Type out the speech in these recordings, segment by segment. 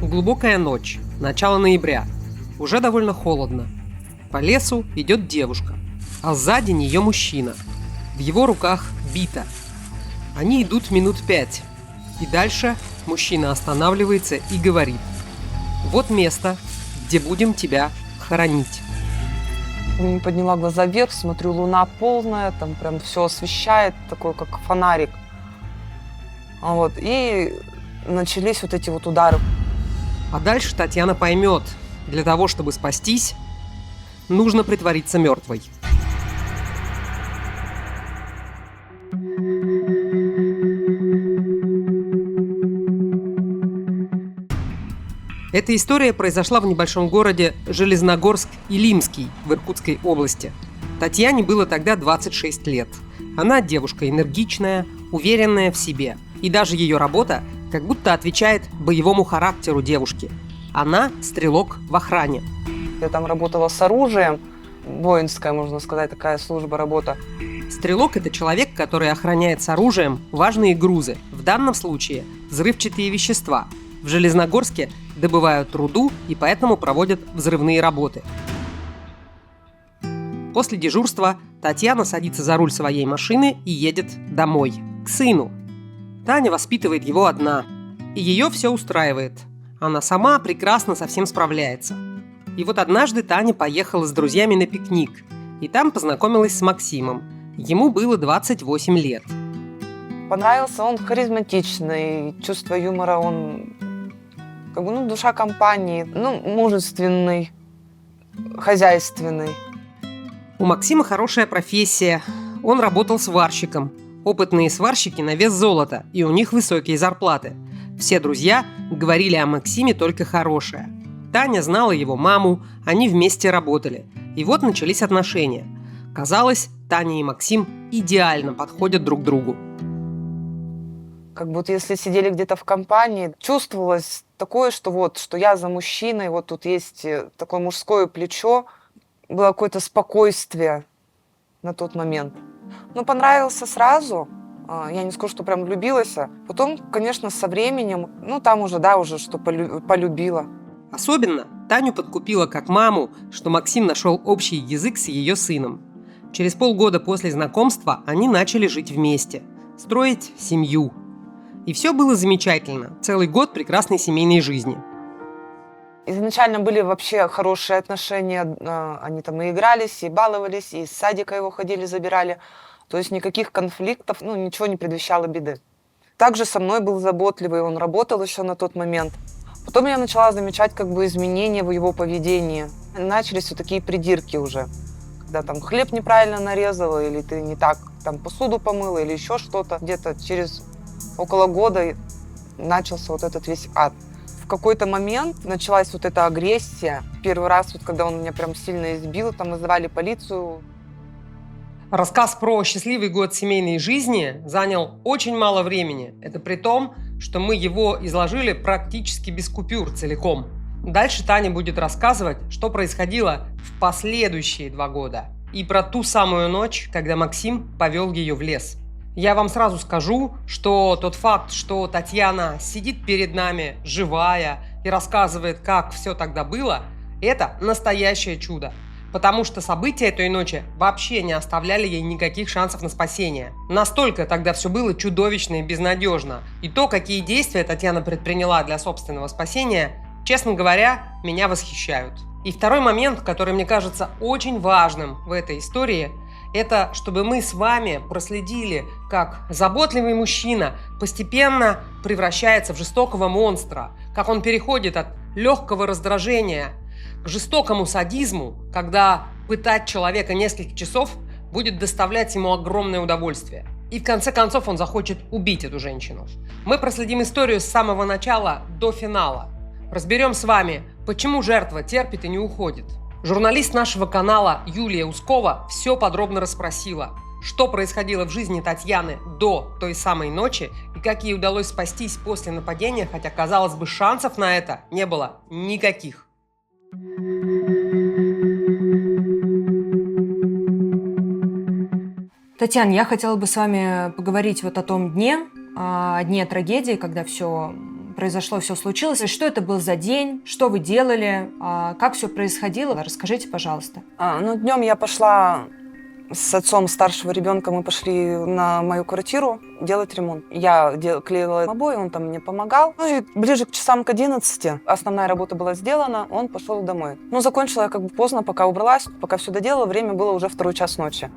Глубокая ночь, начало ноября. Уже довольно холодно. По лесу идет девушка, а сзади нее мужчина. В его руках бита. Они идут минут 5. И дальше мужчина останавливается и говорит: «Вот место, где будем тебя хоронить». Подняла глаза вверх, смотрю, луна полная, там прям все освещает, такой как фонарик. Вот, и начались вот эти вот удары. А дальше Татьяна поймет, для того, чтобы спастись, нужно притвориться мертвой. Эта история произошла в небольшом городе Железногорск-Илимский в Иркутской области. Татьяне было тогда 26 лет. Она девушка энергичная, уверенная в себе. И даже ее работа как будто отвечает боевому характеру девушки. Она стрелок в охране. Я там работала с оружием, воинская, можно сказать, такая служба, работа. Стрелок – это человек, который охраняет с оружием важные грузы. В данном случае взрывчатые вещества. В Железногорске добывают руду и поэтому проводят взрывные работы. После дежурства Татьяна садится за руль своей машины и едет домой, к сыну. Таня воспитывает его одна, и ее все устраивает. Она сама прекрасно со всем справляется. И вот однажды Таня поехала с друзьями на пикник, и там познакомилась с Максимом. Ему было 28 лет. Понравился он харизматичный, чувство юмора, он душа компании, мужественный, хозяйственный. У Максима хорошая профессия. Он работал сварщиком. Опытные сварщики на вес золота, и у них высокие зарплаты. Все друзья говорили о Максиме только хорошее. Таня знала его маму, они вместе работали. И вот начались отношения. Казалось, Таня и Максим идеально подходят друг другу. Как будто если сидели где-то в компании, чувствовалось такое, что я за мужчиной, вот тут есть такое мужское плечо, было какое-то спокойствие на тот момент. Понравился сразу, я не скажу, что прям влюбилась. Потом, конечно, со временем, там уже что полюбила. Особенно Таню подкупила как маму, что Максим нашел общий язык с ее сыном. Через полгода после знакомства они начали жить вместе, строить семью. И все было замечательно. Целый год прекрасной семейной жизни. Изначально были вообще хорошие отношения. Они там и игрались, и баловались, и из садика его ходили, забирали. То есть никаких конфликтов, ничего не предвещало беды. Также со мной был заботливый, он работал еще на тот момент. Потом я начала замечать изменения в его поведении. Начались все такие придирки уже. Когда там хлеб неправильно нарезала, или ты не так там посуду помыла, или еще что-то. Где-то через около года начался вот этот весь ад. В какой-то момент началась вот эта агрессия. Первый раз, когда он меня прям сильно избил, там вызывали полицию. Рассказ про счастливый год семейной жизни занял очень мало времени. Это при том, что мы его изложили практически без купюр целиком. Дальше Таня будет рассказывать, что происходило в последующие 2 года. И про ту самую ночь, когда Максим повел ее в лес. Я вам сразу скажу, что тот факт, что Татьяна сидит перед нами живая и рассказывает, как все тогда было, это настоящее чудо. Потому что события той ночи вообще не оставляли ей никаких шансов на спасение. Настолько тогда все было чудовищно и безнадежно. И то, какие действия Татьяна предприняла для собственного спасения, честно говоря, меня восхищают. И второй момент, который мне кажется очень важным в этой истории, это чтобы мы с вами проследили, как заботливый мужчина постепенно превращается в жестокого монстра, как он переходит от легкого раздражения к жестокому садизму, когда пытать человека несколько часов будет доставлять ему огромное удовольствие. И в конце концов он захочет убить эту женщину. Мы проследим историю с самого начала до финала. Разберем с вами, почему жертва терпит и не уходит. Журналист нашего канала Юлия Ускова все подробно расспросила, что происходило в жизни Татьяны до той самой ночи и как ей удалось спастись после нападения, хотя, казалось бы, шансов на это не было никаких. Татьяна, я хотела бы с вами поговорить о том дне, о дне трагедии, когда все произошло, все случилось? И что это был за день? Что вы делали? Как все происходило? Расскажите, пожалуйста. Днем я пошла с отцом старшего ребенка, мы пошли на мою квартиру делать ремонт. Я клеила обои, он там мне помогал. И ближе к часам к 11 основная работа была сделана, он пошел домой. Закончила я поздно, пока убралась, пока все доделала, время было уже 2 час ночи.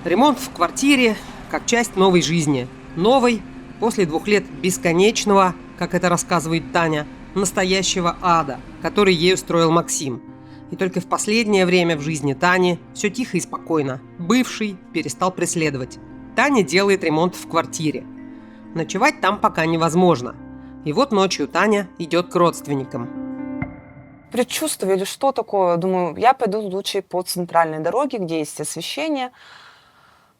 Ремонт в квартире как часть новой жизни. Новой, после 2 лет бесконечного, как это рассказывает Таня, настоящего ада, который ей устроил Максим. И только в последнее время в жизни Тани все тихо и спокойно. Бывший перестал преследовать. Таня делает ремонт в квартире. Ночевать там пока невозможно. И вот ночью Таня идет к родственникам. Предчувствие или что такое? Думаю, я пойду лучше по центральной дороге, где есть освещение.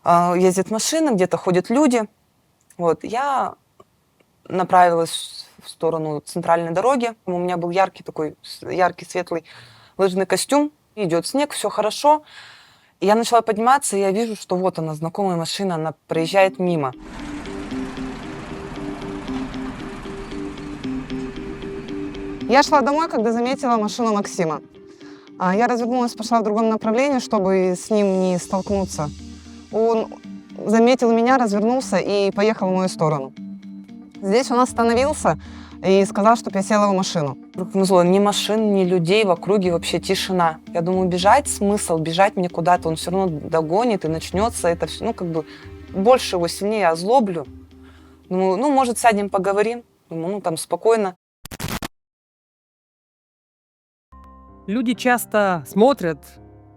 Ездят машины, где-то ходят люди. Я направилась в сторону центральной дороги. У меня был яркий светлый лыжный костюм, идет снег, все хорошо. И я начала подниматься, и я вижу, что вот она, знакомая машина, она проезжает мимо. Я шла домой, когда заметила машину Максима. Я развернулась, пошла в другом направлении, чтобы с ним не столкнуться. Он заметил меня, развернулся и поехал в мою сторону. Здесь он остановился и сказал, чтобы я села в машину. Ни машин, ни людей в округе, вообще тишина. Я думаю, бежать смысл, бежать мне куда-то, он все равно догонит и начнется это все, больше его сильнее озлоблю. Думаю, может, сядем, поговорим. Думаю, там спокойно. Люди часто смотрят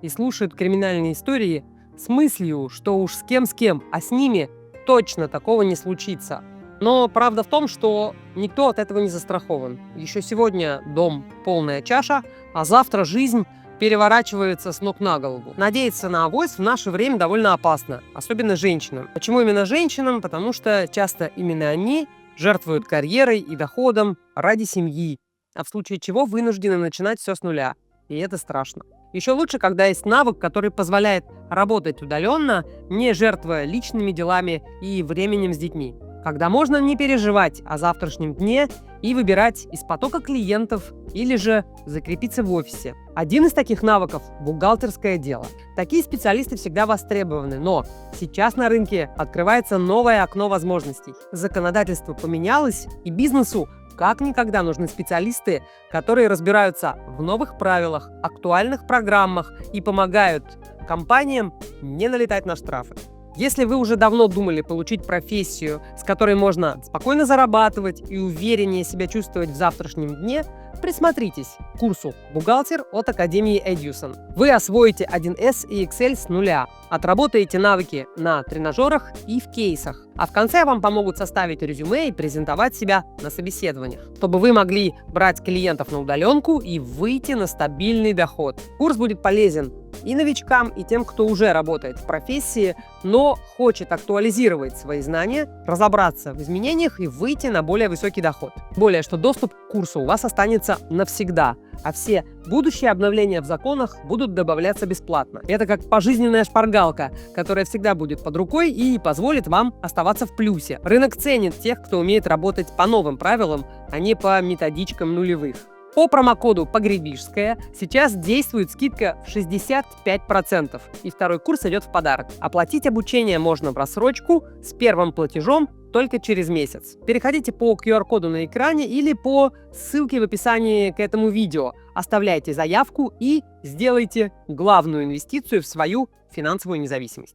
и слушают криминальные истории с мыслью, что уж с кем, а с ними точно такого не случится. Но правда в том, что никто от этого не застрахован. Еще сегодня дом полная чаша, а завтра жизнь переворачивается с ног на голову. Надеяться на авось в наше время довольно опасно, особенно женщинам. Почему именно женщинам? Потому что часто именно они жертвуют карьерой и доходом ради семьи, а в случае чего вынуждены начинать все с нуля. И это страшно. Еще лучше, когда есть навык, который позволяет работать удаленно, не жертвуя личными делами и временем с детьми. Когда можно не переживать о завтрашнем дне и выбирать из потока клиентов или же закрепиться в офисе. Один из таких навыков – бухгалтерское дело. Такие специалисты всегда востребованы, но сейчас на рынке открывается новое окно возможностей. Законодательство поменялось, и бизнесу как никогда нужны специалисты, которые разбираются в новых правилах, актуальных программах и помогают компаниям не налетать на штрафы. Если вы уже давно думали получить профессию, с которой можно спокойно зарабатывать и увереннее себя чувствовать в завтрашнем дне, присмотритесь к курсу «Бухгалтер» от Академии Эдьюсон. Вы освоите 1С и Excel с нуля, отработаете навыки на тренажерах и в кейсах, а в конце вам помогут составить резюме и презентовать себя на собеседованиях, чтобы вы могли брать клиентов на удаленку и выйти на стабильный доход. Курс будет полезен и новичкам, и тем, кто уже работает в профессии, но хочет актуализировать свои знания, разобраться в изменениях и выйти на более высокий доход. Более, что доступ к курсу у вас останется навсегда, а все будущие обновления в законах будут добавляться бесплатно. Это как пожизненная шпаргалка, которая всегда будет под рукой и позволит вам оставаться в плюсе. Рынок ценит тех, кто умеет работать по новым правилам, а не по методичкам нулевых. По промокоду «Погребишская» сейчас действует скидка в 65%, и второй курс идет в подарок. Оплатить обучение можно в рассрочку с первым платежом только через месяц. Переходите по QR-коду на экране или по ссылке в описании к этому видео. Оставляйте заявку и сделайте главную инвестицию в свою финансовую независимость.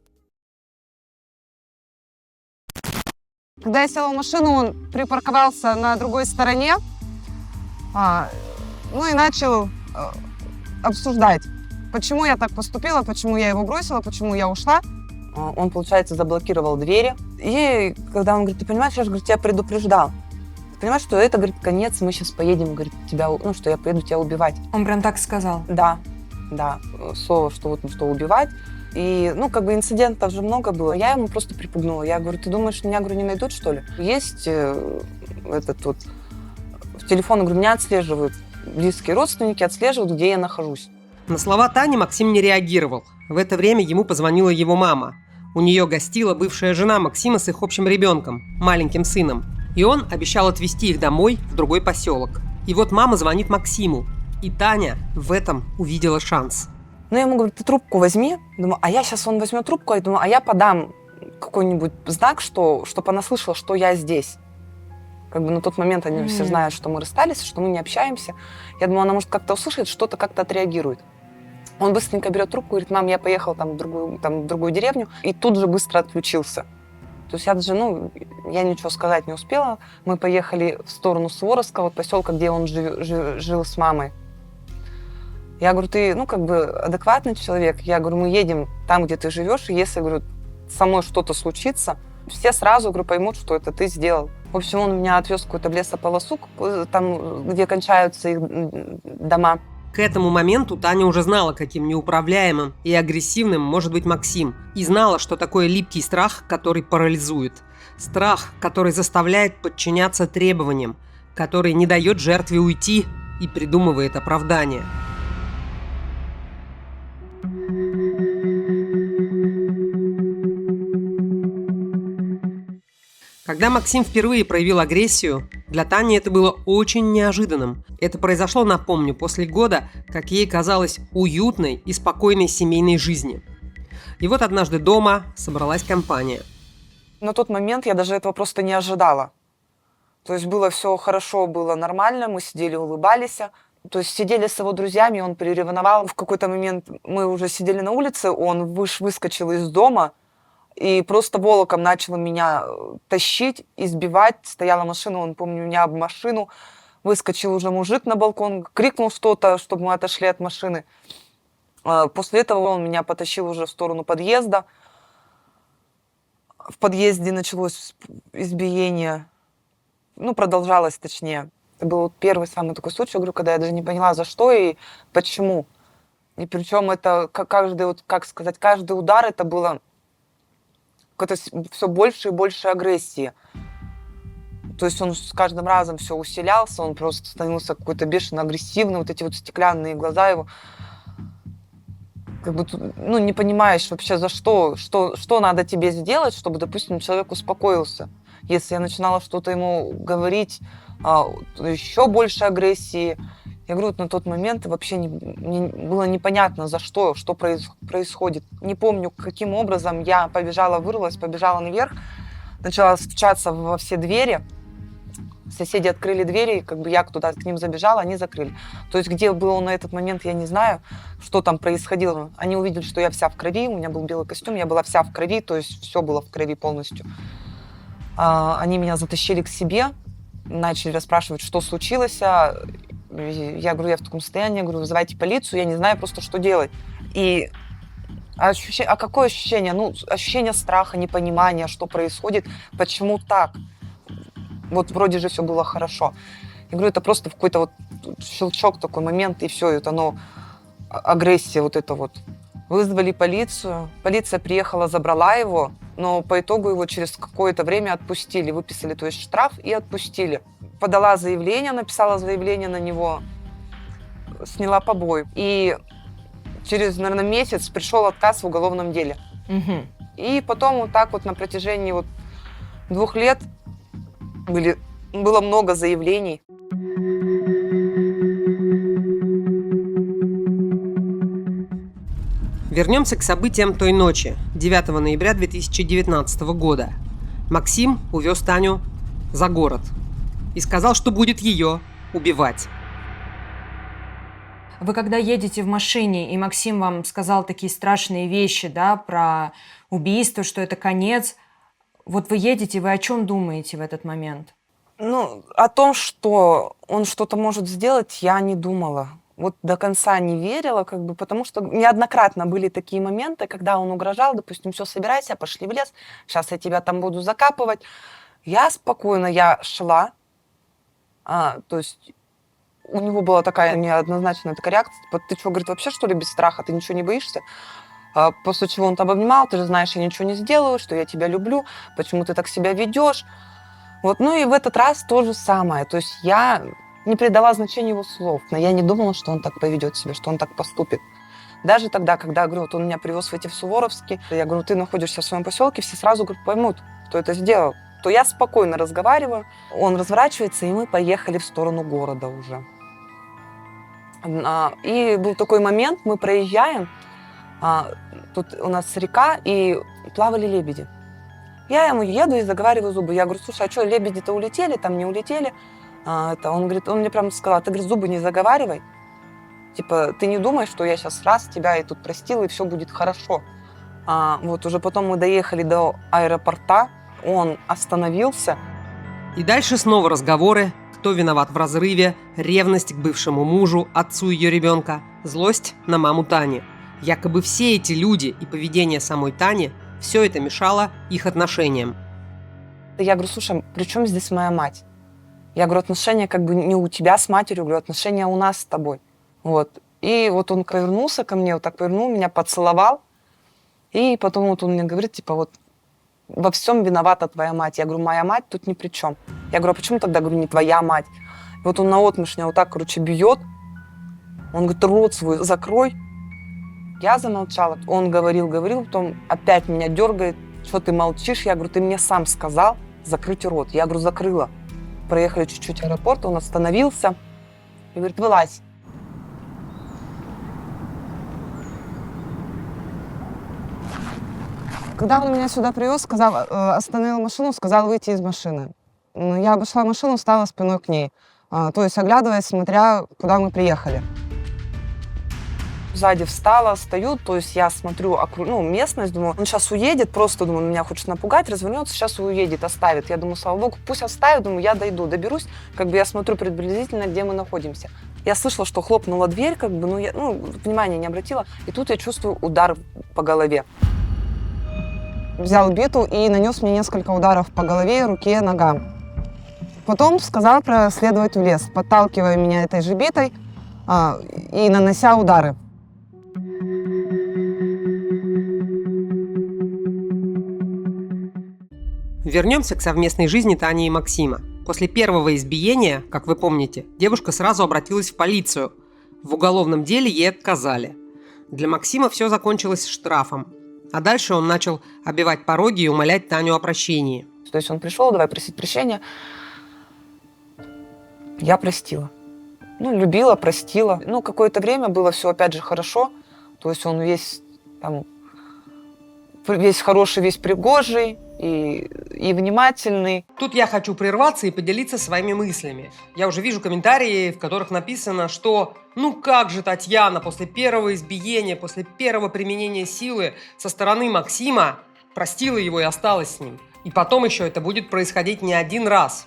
Когда я села в машину, он припарковался на другой стороне. И начал обсуждать, почему я так поступила, почему я его бросила, почему я ушла. Он, получается, заблокировал двери. И когда он говорит, ты понимаешь, я же, говорит, тебя предупреждал. Ты понимаешь, что это, говорит, конец, мы сейчас поедем, говорит, что я поеду тебя убивать. Он прям так сказал? Да, слово, что убивать. И, инцидентов же много было. Я ему просто припугнула. Я говорю, ты думаешь, меня, говорю, не найдут, что ли? Есть телефон, говорю, меня отслеживают. Близкие родственники отслеживают, где я нахожусь. На слова Тани Максим не реагировал. В это время ему позвонила его мама. У нее гостила бывшая жена Максима с их общим ребенком, маленьким сыном. И он обещал отвезти их домой в другой поселок. И вот мама звонит Максиму. И Таня в этом увидела шанс. Ну, я ему говорю, ты трубку возьми. Думаю, а я сейчас он возьмет трубку, я думаю, а я подам какой-нибудь знак, чтобы она слышала, что я здесь. Как бы на тот момент они все знают, что мы расстались, что мы не общаемся. Я думаю, она может как-то услышит, что-то как-то отреагирует. Он быстренько берет трубку и говорит, мам, я поехал в другую деревню, и тут же быстро отключился. То есть я даже, я ничего сказать не успела. Мы поехали в сторону Суворовского, поселка, где он жил с мамой. Я говорю, ты, адекватный человек. Я говорю, мы едем там, где ты живешь, и если, говорю, со мной что-то случится, все сразу, говорю, поймут, что это ты сделал. В общем, он меня отвез в какую-то лесополосу, там, где кончаются их дома. К этому моменту Таня уже знала, каким неуправляемым и агрессивным может быть Максим. И знала, что такое липкий страх, который парализует. Страх, который заставляет подчиняться требованиям, который не дает жертве уйти и придумывает оправдания. Когда Максим впервые проявил агрессию, для Тани это было очень неожиданным. Это произошло, напомню, после года, как ей казалось, уютной и спокойной семейной жизни. И вот однажды дома собралась компания. На тот момент я даже этого просто не ожидала. То есть было все хорошо, было нормально, мы сидели, улыбались. То есть сидели с его друзьями, он приревновал. В какой-то момент мы уже сидели на улице, он выскочил из дома, и просто волоком начал меня тащить, избивать. Стояла машина, он, помню, меня об машину. Выскочил уже мужик на балкон, крикнул что-то, чтобы мы отошли от машины. После этого он меня потащил уже в сторону подъезда. В подъезде началось избиение. Продолжалось, точнее. Это был первый самый такой случай, говорю, когда я даже не поняла, за что и почему. И причем это каждый удар это было какое-то все больше и больше агрессии. То есть он с каждым разом все усилялся, он просто становился какой-то бешено агрессивный, вот эти вот стеклянные глаза его. Как бы, не понимаешь вообще, за что надо тебе сделать, чтобы, допустим, человек успокоился. Если я начинала что-то ему говорить, еще больше агрессии. Я говорю, на тот момент вообще было непонятно, за что происходит. Не помню, каким образом я вырвалась, побежала наверх, начала стучаться во все двери. Соседи открыли двери, я туда к ним забежала, они закрыли. То есть где был он на этот момент, я не знаю, что там происходило. Они увидели, что я вся в крови, у меня был белый костюм, я была вся в крови, то есть все было в крови полностью. Они меня затащили к себе, начали расспрашивать, что случилось. Я говорю, я в таком состоянии, говорю, вызывайте полицию, я не знаю просто, что делать. И какое ощущение? Ощущение страха, непонимания, что происходит, почему так. Вот вроде же все было хорошо. Я говорю, это просто какой-то вот щелчок, такой момент, и все, это агрессия вот это вот. Вызвали полицию, полиция приехала, забрала его, но по итогу его через какое-то время отпустили, выписали, то есть штраф и отпустили. Подала заявление, написала заявление на него, сняла побои. И через, наверное, месяц пришел отказ в уголовном деле. Угу. И потом вот так вот на протяжении 2 лет было много заявлений. Вернемся к событиям той ночи, 9 ноября 2019 года. Максим увез Таню за город и сказал, что будет ее убивать. Вы когда едете в машине, и Максим вам сказал такие страшные вещи, да, про убийство, что это конец, вот вы едете, вы о чем думаете в этот момент? О том, что он что-то может сделать, я не думала. Вот до конца не верила, потому что неоднократно были такие моменты, когда он угрожал, допустим, все, собирайся, пошли в лес, сейчас я тебя там буду закапывать. Я шла, то есть у него была такая неоднозначная такая реакция, типа, ты что, говорит, вообще что ли без страха, ты ничего не боишься? После чего он там обнимал, ты же знаешь, я ничего не сделаю, что я тебя люблю, почему ты так себя ведешь. Вот, и в этот раз то же самое, то есть я не придала значения его слов, но я не думала, что он так поведет себя, что он так поступит. Даже тогда, когда, говорю, он меня привез в Суворовский, я говорю, ты находишься в своем поселке, все сразу, поймут, кто это сделал. что я спокойно разговариваю. Он разворачивается, и мы поехали в сторону города уже. И был такой момент, мы проезжаем, тут у нас река, и плавали лебеди. Я ему еду и заговариваю зубы. Я говорю, слушай, а что, лебеди-то улетели, там не улетели? Он говорит, он мне прям сказал, ты, говорит, зубы не заговаривай. Типа, ты не думай, что я сейчас раз тебя и тут простила, и все будет хорошо. Вот уже потом мы доехали до аэропорта, он остановился. И дальше снова разговоры, кто виноват в разрыве, ревность к бывшему мужу, отцу ее ребенка, злость на маму Тани. Якобы все эти люди и поведение самой Тани, все это мешало их отношениям. Я говорю, слушай, при чем здесь моя мать? Я говорю, отношения как бы не у тебя с матерью, говорю, отношения у нас с тобой. Вот. И вот он повернулся ко мне, вот так повернул, меня поцеловал. И потом вот он мне говорит, типа, вот во всем виновата твоя мать. Я говорю, моя мать тут ни при чем. Я говорю, а почему тогда, говорю, не твоя мать? И вот он наотмашь меня вот так, короче, бьет. Он говорит, рот свой закрой. Я замолчала. Он говорил, потом опять меня дергает. Что ты молчишь? Я говорю, ты мне сам сказал закрыть рот. Я говорю, закрыла. Проехали чуть-чуть аэропорт, он остановился и говорит, вылазь. Когда он меня сюда привез, сказал, остановил машину, сказал выйти из машины. Я обошла машину, стала спиной к ней. То есть оглядываясь, смотря, куда мы приехали. Сзади встала, стою, то есть я смотрю местность, думаю, он сейчас уедет, просто, думаю, меня хочет напугать, развернется, сейчас уедет, оставит. Я думаю, слава богу, пусть оставит, думаю, я дойду, доберусь, как бы я смотрю приблизительно, где мы находимся. Я слышала, что хлопнула дверь, как бы, я внимания не обратила, и тут я чувствую удар по голове. Взял биту и нанес мне несколько ударов по голове, руке, ногам. Потом сказал проследовать в лес, подталкивая меня этой же битой и нанося удары. Вернемся к совместной жизни Тани и Максима. После первого избиения, как вы помните, девушка сразу обратилась в полицию. В уголовном деле ей отказали. Для Максима все закончилось штрафом. А дальше он начал обивать пороги и умолять Таню о прощении. То есть он пришел, давай просить прощения. Я простила. Любила, простила. Какое-то время было все опять же хорошо. То есть он весь хороший, весь пригожий и внимательный. Тут я хочу прерваться и поделиться своими мыслями. Я уже вижу комментарии, в которых написано, что как же Татьяна после первого избиения, после первого применения силы со стороны Максима простила его и осталась с ним. И потом еще это будет происходить не один раз.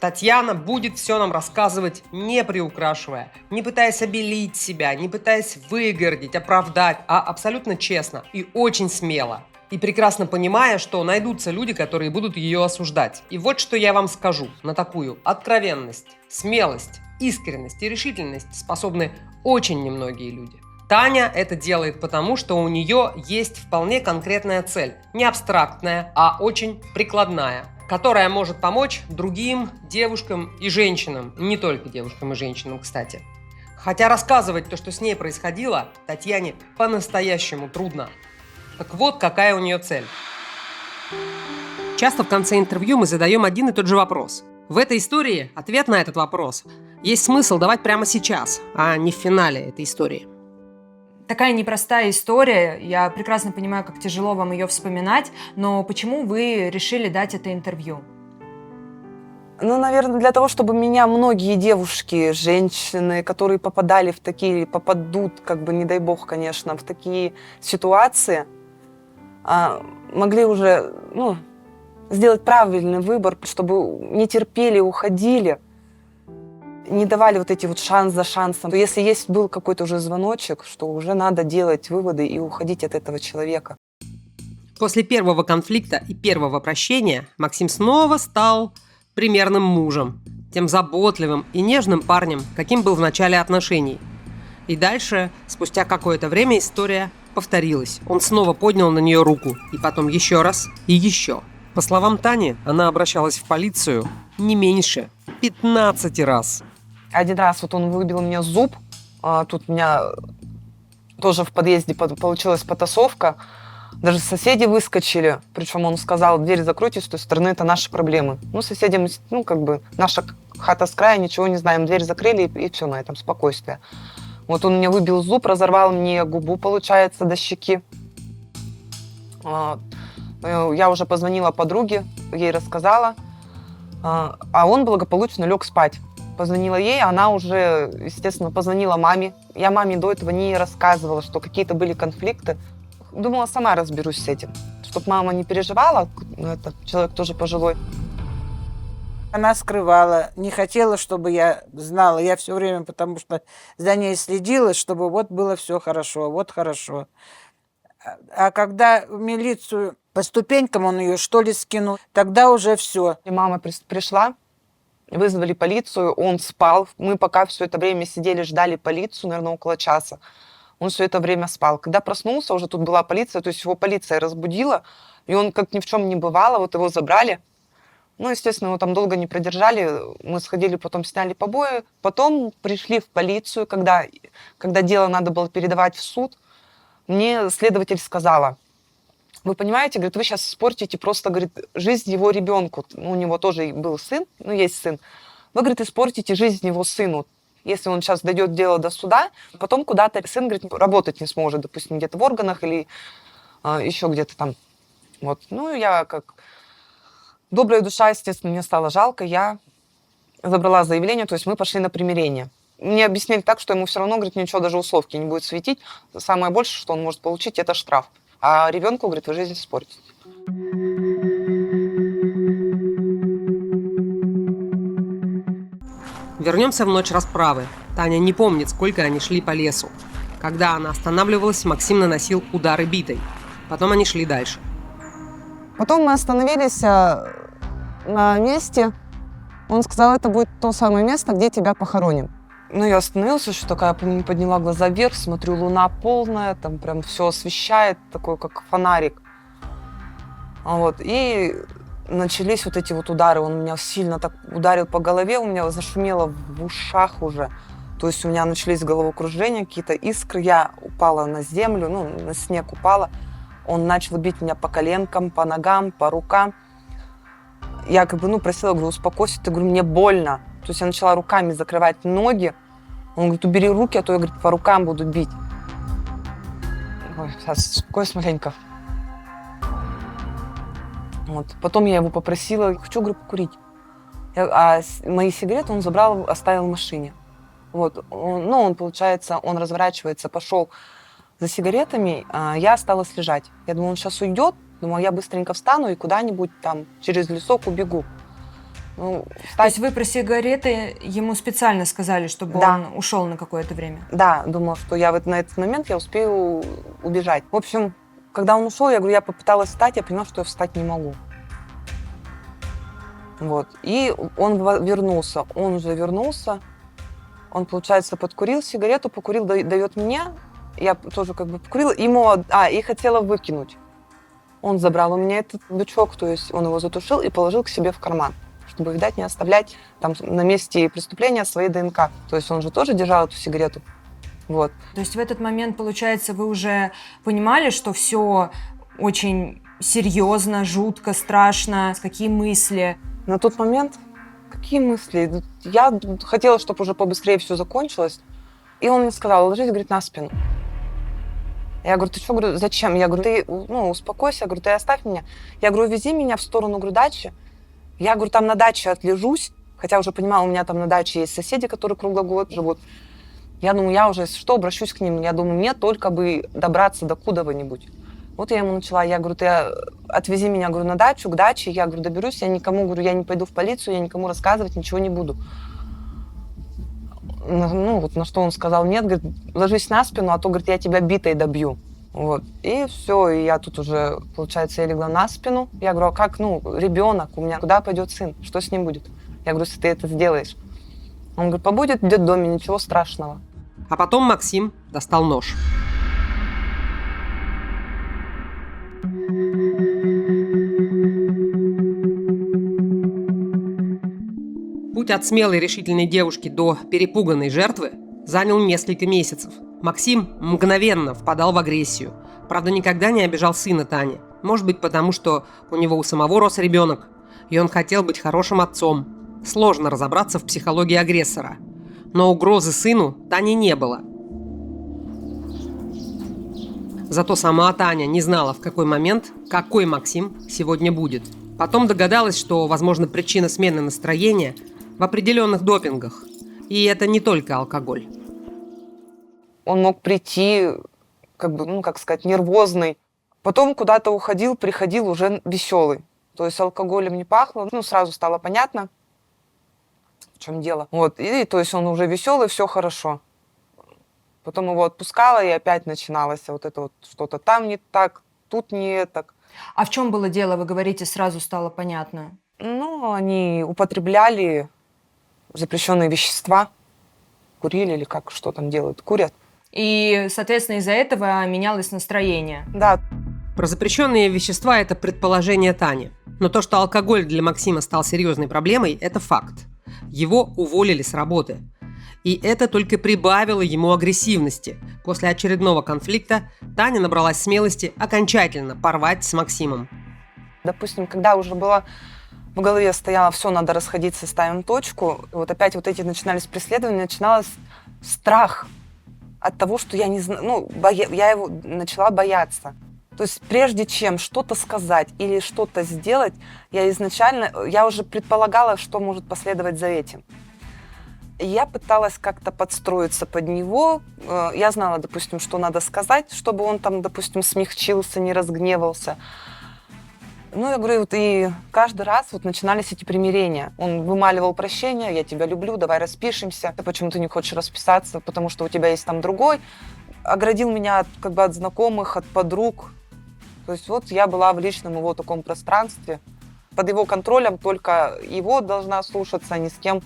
Татьяна будет все нам рассказывать, не приукрашивая, не пытаясь обелить себя, не пытаясь выгородить, оправдать, а абсолютно честно и очень смело. И прекрасно понимая, что найдутся люди, которые будут ее осуждать. И вот что я вам скажу. На такую откровенность, смелость, искренность и решительность способны очень немногие люди. Таня это делает потому, что у нее есть вполне конкретная цель. Не абстрактная, а очень прикладная, которая может помочь другим девушкам и женщинам. Не только девушкам и женщинам, кстати. Хотя рассказывать то, что с ней происходило, Татьяне по-настоящему трудно. Так вот, какая у нее цель. Часто в конце интервью мы задаем один и тот же вопрос. В этой истории ответ на этот вопрос есть смысл давать прямо сейчас, а не в финале этой истории. Такая непростая история. Я прекрасно понимаю, как тяжело вам ее вспоминать, но почему вы решили дать это интервью? Наверное, для того, чтобы меня многие девушки, женщины, которые попадут, не дай бог, конечно, в такие ситуации, могли уже, сделать правильный выбор, чтобы не терпели, уходили, не давали вот эти шанс за шансом. То если был какой-то уже звоночек, что уже надо делать выводы и уходить от этого человека. После первого конфликта и первого прощения Максим снова стал примерным мужем, тем заботливым и нежным парнем, каким был в начале отношений. И дальше, спустя какое-то время, история повторилась. Он снова поднял на нее руку, и потом еще раз и еще. По словам Тани, она обращалась в полицию не меньше 15 раз. Один раз он выбил мне зуб, тут у меня тоже в подъезде получилась потасовка. Даже соседи выскочили. Причем он сказал, дверь закройте с той стороны, это наши проблемы. Ну, соседям, ну, как бы, наша хата с края, ничего не знаем. Дверь закрыли, и все на этом, спокойствие. Вот он мне выбил зуб, разорвал мне губу, получается, до щеки. Я уже позвонила подруге, ей рассказала. А он благополучно лег спать. Позвонила ей, она уже, естественно, позвонила маме. Я маме до этого не рассказывала, что какие-то были конфликты. Думала, сама разберусь с этим, чтобы мама не переживала. Это человек тоже пожилой. Она скрывала, не хотела, чтобы я знала. Я все время, потому что за ней следила, чтобы вот было все хорошо, вот хорошо. А когда в милицию по ступенькам он ее, что ли, скинул, тогда уже все. И мама пришла, вызвали полицию, он спал. Мы пока все это время сидели, ждали полицию, наверное, около часа. Он все это время спал. Когда проснулся, уже тут была полиция, то есть его полиция разбудила, и он, как ни в чем не бывало, вот его забрали. Ну, естественно, его там долго не продержали. Мы сходили, потом сняли побои. Потом пришли в полицию, когда дело надо было передавать в суд. Мне следователь сказала: вы понимаете, говорит, вы сейчас испортите просто, говорит, жизнь его ребенку. Ну, у него тоже был сын, ну, есть сын. Вы, говорит, испортите жизнь его сыну. Если он сейчас дойдет дело до суда, потом куда-то сын, говорит, работать не сможет, допустим, где-то в органах или еще где-то там. Вот. Ну, я как добрая душа, естественно, мне стало жалко, я забрала заявление, то есть мы пошли на примирение. Мне объяснили так, что ему все равно, говорит, ничего, даже условки не будет светить. Самое большее, что он может получить, это штраф. А ребенку, говорит, вы жизнь испортите. Вернемся в ночь расправы. Таня не помнит, сколько они шли по лесу. Когда она останавливалась, Максим наносил удары битой. Потом они шли дальше. Потом мы остановились на месте. Он сказал, это будет то самое место, где тебя похороним. Ну, я остановилась еще такая, подняла глаза вверх, смотрю, луна полная, там прям все освещает, такой как фонарик. Вот, и начались вот эти вот удары. Он меня сильно так ударил по голове, у меня зашумело в ушах уже. То есть у меня начались головокружения, какие-то искры. Я упала на землю, ну, на снег упала. Он начал бить меня по коленкам, по ногам, по рукам. Я как бы, ну, просила, говорю, успокойся, ты, говорю, мне больно. То есть я начала руками закрывать ноги. Он говорит, убери руки, а то я, говорит, по рукам буду бить. Ой, сейчас успокойся маленько. Вот. Потом я его попросила, хочу, говорю, покурить. Мои сигареты он забрал, оставил в машине. Вот. Он, получается, он разворачивается, пошел за сигаретами, а я осталась лежать. Я думала, он сейчас уйдет. Думала, я быстренько встану и куда-нибудь там через лесок убегу. То есть вы про сигареты ему специально сказали, чтобы Да. он ушел на какое-то время? Да, думала, что я на этот момент я успею убежать. В общем, когда он ушел, я говорю, я попыталась встать, я поняла, что я встать не могу. Вот. И он вернулся. Он уже вернулся. Он, получается, подкурил сигарету, покурил, дает мне. Я тоже как бы покурила. И хотела выкинуть. Он забрал у меня этот бычок, то есть он его затушил и положил к себе в карман, чтобы, видать, не оставлять там на месте преступления своей ДНК. То есть он же тоже держал эту сигарету. Вот. То есть в этот момент, получается, вы уже понимали, что все очень серьезно, жутко, страшно, какие мысли? На тот момент какие мысли? Я хотела, чтобы уже побыстрее все закончилось. И он мне сказал, ложись, говорит, на спину. Я говорю, ты что, говорю, зачем? Я говорю, ты, успокойся, я говорю, ты оставь меня. Я говорю, вези меня в сторону, говорю, дачи. Я, говорю, там на даче отлежусь, хотя уже понимала, у меня там на даче есть соседи, которые круглый год живут. Я думаю, я уже, если что, обращусь к ним. Я думаю, мне только бы добраться до куда-нибудь. Вот я ему начала, я говорю, ты отвези меня, говорю, на дачу, к даче. Я, говорю, доберусь, я никому, говорю, я не пойду в полицию, я никому рассказывать ничего не буду. Ну, вот на что он сказал, нет, говорит, ложись на спину, а то, говорит, я тебя битой добью. Вот. И все, и я тут уже, получается, я легла на спину. Я говорю, а как, ребенок у меня, куда пойдет сын, что с ним будет? Я говорю, если ты это сделаешь. Он говорит, побудет в детдоме, ничего страшного. А потом Максим достал нож. Путь от смелой решительной девушки до перепуганной жертвы занял несколько месяцев. Максим мгновенно впадал в агрессию. Правда, никогда не обижал сына Тани. Может быть, потому что у него у самого рос ребенок, и он хотел быть хорошим отцом. Сложно разобраться в психологии агрессора. Но угрозы сыну Тани не было. Зато сама Таня не знала, в какой момент, какой Максим сегодня будет. Потом догадалась, что, возможно, причина смены настроения в определенных допингах. И это не только алкоголь. Он мог прийти, нервозный. Потом куда-то уходил, приходил уже веселый. То есть алкоголем не пахло. Сразу стало понятно, в чем дело. И то есть он уже веселый, все хорошо. Потом его отпускала, и опять начиналось что-то там не так, тут не так. А в чем было дело, вы говорите, сразу стало понятно? Они употребляли запрещенные вещества, курили или что там делают, курят. И, соответственно, из-за этого менялось настроение. Да. Про запрещенные вещества – это предположение Тани. Но то, что алкоголь для Максима стал серьезной проблемой – это факт. Его уволили с работы. И это только прибавило ему агрессивности. После очередного конфликта Таня набралась смелости окончательно порвать с Максимом. Допустим, когда уже было в голове стояло, все, надо расходиться, ставим точку, опять эти начинались преследования, начиналось страх от того, что я не знаю, я его начала бояться. То есть прежде чем что-то сказать или что-то сделать, я уже предполагала, что может последовать за этим. Я пыталась как-то подстроиться под него. Я знала, допустим, что надо сказать, чтобы он там, допустим, смягчился, не разгневался. Я говорю, и каждый раз начинались эти примирения. Он вымаливал прощение: я тебя люблю, давай распишемся. Почему ты не хочешь расписаться? Потому что у тебя есть там другой. Оградил меня от знакомых, от подруг. То есть я была в личном его таком пространстве. Под его контролем только его должна слушаться, ни с кем.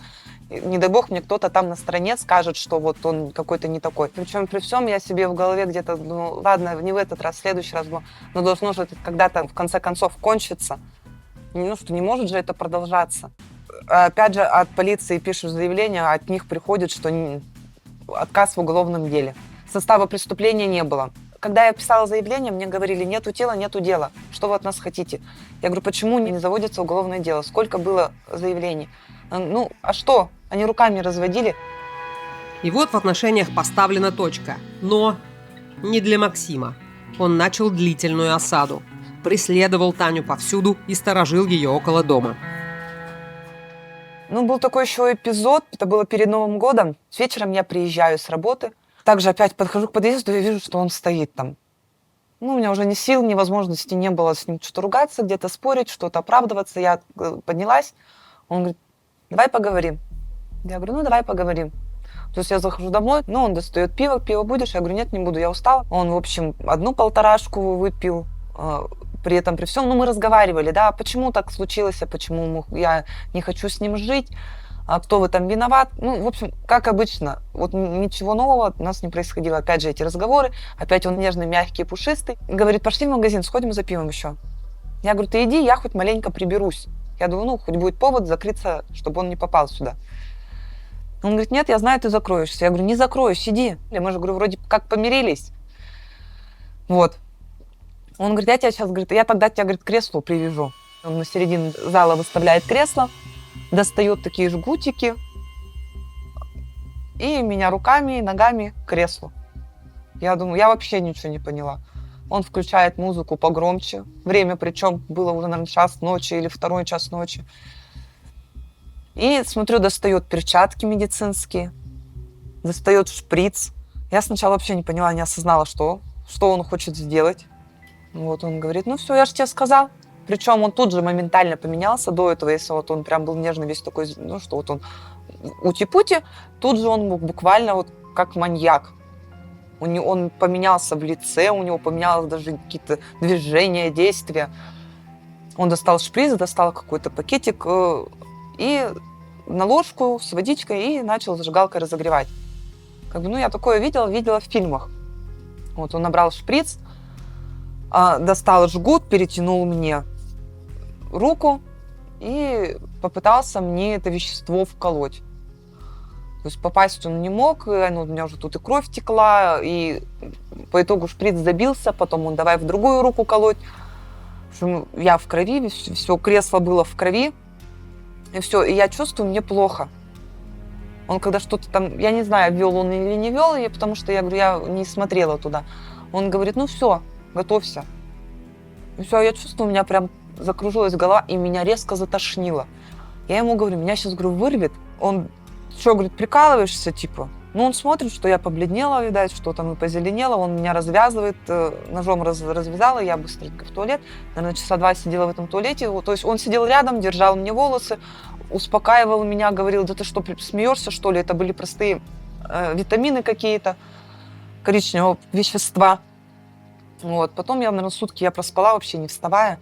Не дай бог мне кто-то там на стороне скажет, что он какой-то не такой. Причем при всем я себе в голове где-то, ладно, не в этот раз, в следующий раз, но должно же это когда-то в конце концов кончиться. Что не может же это продолжаться. Опять же, от полиции пишут заявление, а от них приходит, что отказ в уголовном деле. Состава преступления не было. Когда я писала заявление, мне говорили: нету тела, нету дела. Что вы от нас хотите? Я говорю: почему не заводится уголовное дело? Сколько было заявлений? А что? Они руками разводили. И в отношениях поставлена точка. Но не для Максима. Он начал длительную осаду. Преследовал Таню повсюду и сторожил ее около дома. Был такой еще эпизод. Это было перед Новым годом. Вечером я приезжаю с работы. Также опять подхожу к подъезду и вижу, что он стоит там. У меня уже ни сил, ни возможности не было с ним что-то ругаться, где-то спорить, что-то оправдываться. Я поднялась. Он говорит: давай поговорим. Я говорю: давай поговорим. То есть я захожу домой, он достает пиво: пиво будешь? Я говорю: нет, не буду, я устала. Он, в общем, 1,5 выпил. При этом, при всем, мы разговаривали, да, почему так случилось, почему я не хочу с ним жить, а кто в этом виноват. В общем, как обычно, ничего нового у нас не происходило. Опять же эти разговоры, опять он нежный, мягкий, пушистый. Говорит: пошли в магазин, сходим за пивом еще. Я говорю: ты иди, я хоть маленько приберусь. Я думаю, хоть будет повод закрыться, чтобы он не попал сюда. Он говорит: нет, я знаю, ты закроешься. Я говорю: не закроюсь, иди. Мы же, говорю, вроде как помирились. Он говорит: я тебя сейчас, я тогда тебя, к креслу привяжу. Он на середину зала выставляет кресло, достает такие жгутики и меня руками и ногами к креслу. Я думаю, я вообще ничего не поняла. Он включает музыку погромче. Время причем было уже, наверное, 1:00 ночи или 2 час ночи. И, смотрю, достает перчатки медицинские, достает шприц. Я сначала вообще не поняла, не осознала, что он хочет сделать. Он говорит: все, я же тебе сказал. Причем он тут же моментально поменялся. До этого, если он прям был нежный, весь такой, что он ути-пути, тут же он буквально как маньяк. Он поменялся в лице, у него поменялось даже какие-то движения, действия. Он достал шприц, достал какой-то пакетик и на ложку с водичкой и начал зажигалкой разогревать. Я такое видела в фильмах. Он набрал шприц, достал жгут, перетянул мне руку и попытался мне это вещество вколоть. То есть попасть он не мог, и, ну, у меня уже тут и кровь текла, и по итогу шприц забился, потом он давай в другую руку колоть. В общем, я в крови, все, кресло было в крови, и все, и я чувствую, мне плохо. Он когда что-то там, я не знаю, вел он или не вел, потому что я говорю, я не смотрела туда. Он говорит, ну все, готовься. И все, я чувствую, у меня прям закружилась голова, и меня резко затошнило. Я ему говорю, меня сейчас, говорю, вырвет. Он, что, говорит, прикалываешься, типа? Ну, он смотрит, что я побледнела, видать, что там и позеленела. Он меня развязывает, ножом развязала, я быстренько в туалет. Наверное, часа 2 сидела в этом туалете. То есть он сидел рядом, держал мне волосы, успокаивал меня, говорил, да ты что, смеешься, что ли? Это были простые витамины какие-то, коричневого вещества. Вот. Потом я, наверное, сутки я проспала вообще не вставая.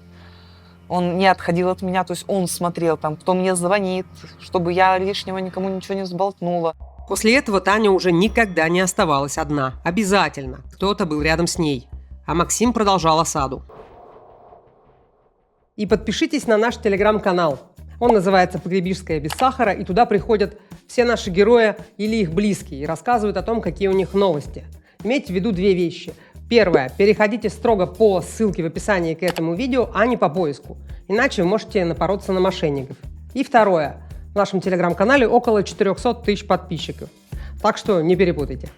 Он не отходил от меня, то есть он смотрел там, кто мне звонит, чтобы я лишнего никому ничего не взболтнула. После этого Таня уже никогда не оставалась одна. Обязательно кто-то был рядом с ней. А Максим продолжал осаду. И подпишитесь на наш телеграм-канал. Он называется «Погребишская без сахара», и туда приходят все наши герои или их близкие и рассказывают о том, какие у них новости. Имейте в виду 2 вещи. Первое. Переходите строго по ссылке в описании к этому видео, а не по поиску. Иначе вы можете напороться на мошенников. И второе. В нашем телеграм-канале около 400 тысяч подписчиков. Так что не перепутайте.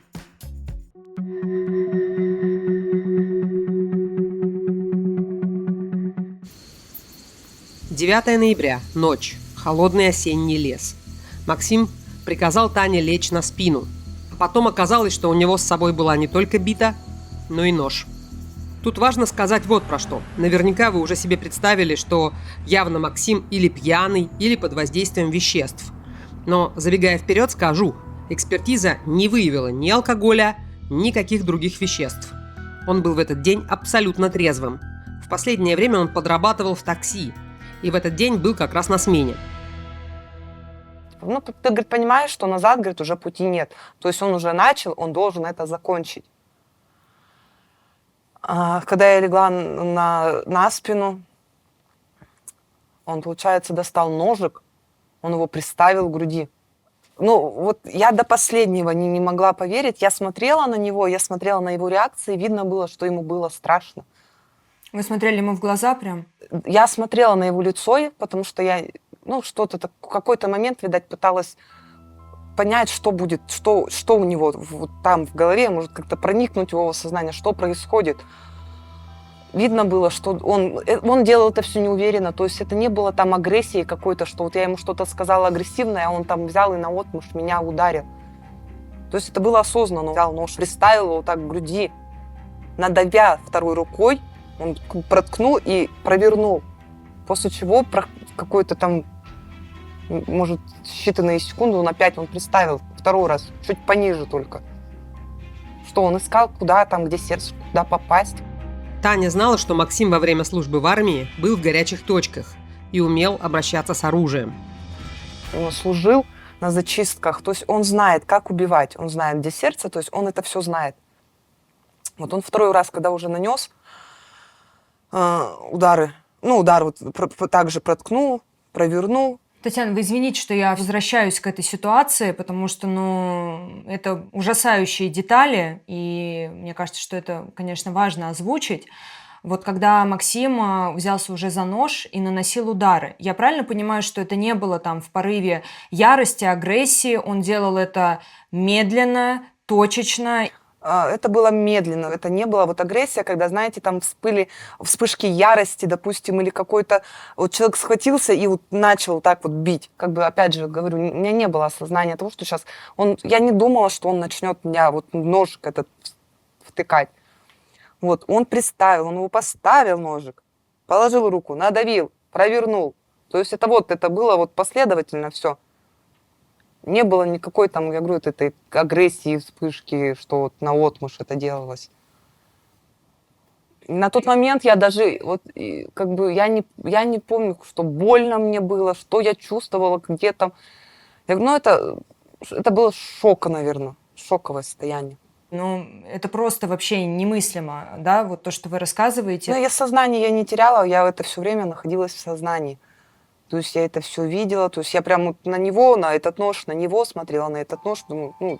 «9 ноября. Ночь. Холодный осенний лес. Максим приказал Тане лечь на спину. А потом оказалось, что у него с собой была не только бита, но и нож. Тут важно сказать вот про что. Наверняка вы уже себе представили, что явно Максим или пьяный, или под воздействием веществ. Но, забегая вперед, скажу, экспертиза не выявила ни алкоголя, ни каких других веществ. Он был в этот день абсолютно трезвым. В последнее время он подрабатывал в такси, и в этот день был как раз на смене. Ну, ты, говорит, понимаешь, что назад, говорит, уже пути нет. То есть он уже начал, он должен это закончить. Когда я легла на спину, он, получается, достал ножик, он его приставил к груди. Ну, вот я до последнего не могла поверить. Я смотрела на него, я смотрела на его реакции, видно было, что ему было страшно. Вы смотрели ему в глаза прям? Я смотрела на его лицо, потому что я, ну, что-то, в какой-то момент, видать, пыталась понять, что будет, что у него вот там в голове, может как-то проникнуть в его сознание, что происходит. Видно было, что он делал это все неуверенно, то есть это не было там агрессии какой-то, что вот я ему что-то сказала агрессивное, а он там взял и наотмашь меня ударил. То есть это было осознанно. Он взял нож, приставил его вот так к груди, надавя второй рукой, он проткнул и провернул. После чего какой-то там, может, считанные секунды, он опять приставил второй раз, чуть пониже только. Что он искал, куда там, где сердце, куда попасть. Таня знала, что Максим во время службы в армии был в горячих точках и умел обращаться с оружием. Он служил на зачистках, то есть он знает, как убивать, он знает, где сердце, то есть он это все знает. Вот он второй раз, когда уже нанес удары, удар вот также проткнул, провернул. Татьяна, вы извините, что я возвращаюсь к этой ситуации, потому что, это ужасающие детали, и мне кажется, что это, конечно, важно озвучить. Вот когда Максим взялся уже за нож и наносил удары, я правильно понимаю, что это не было там в порыве ярости, агрессии, он делал это медленно, точечно? Это было медленно, это не было вот агрессия, когда, знаете, там вспышки ярости, допустим, или какой-то вот человек схватился и вот начал так вот бить. Как бы, опять же, говорю, у меня не было осознания того, что сейчас я не думала, что он начнет меня вот ножик этот втыкать. Вот, он приставил, он его поставил ножик, положил руку, надавил, провернул. То есть это было вот последовательно все. Не было никакой там, я говорю, этой агрессии, вспышки, что вот наотмашь это делалось. На тот момент я даже, я не помню, что больно мне было, что я чувствовала, где там. Я говорю, это было шока, наверное, шоковое состояние. Это просто вообще немыслимо, да, вот то, что вы рассказываете. Я сознание не теряла, я это все время находилась в сознании. То есть я это все видела, то есть я прям вот на него, на этот нож, на него смотрела, на этот нож, думаю, ну,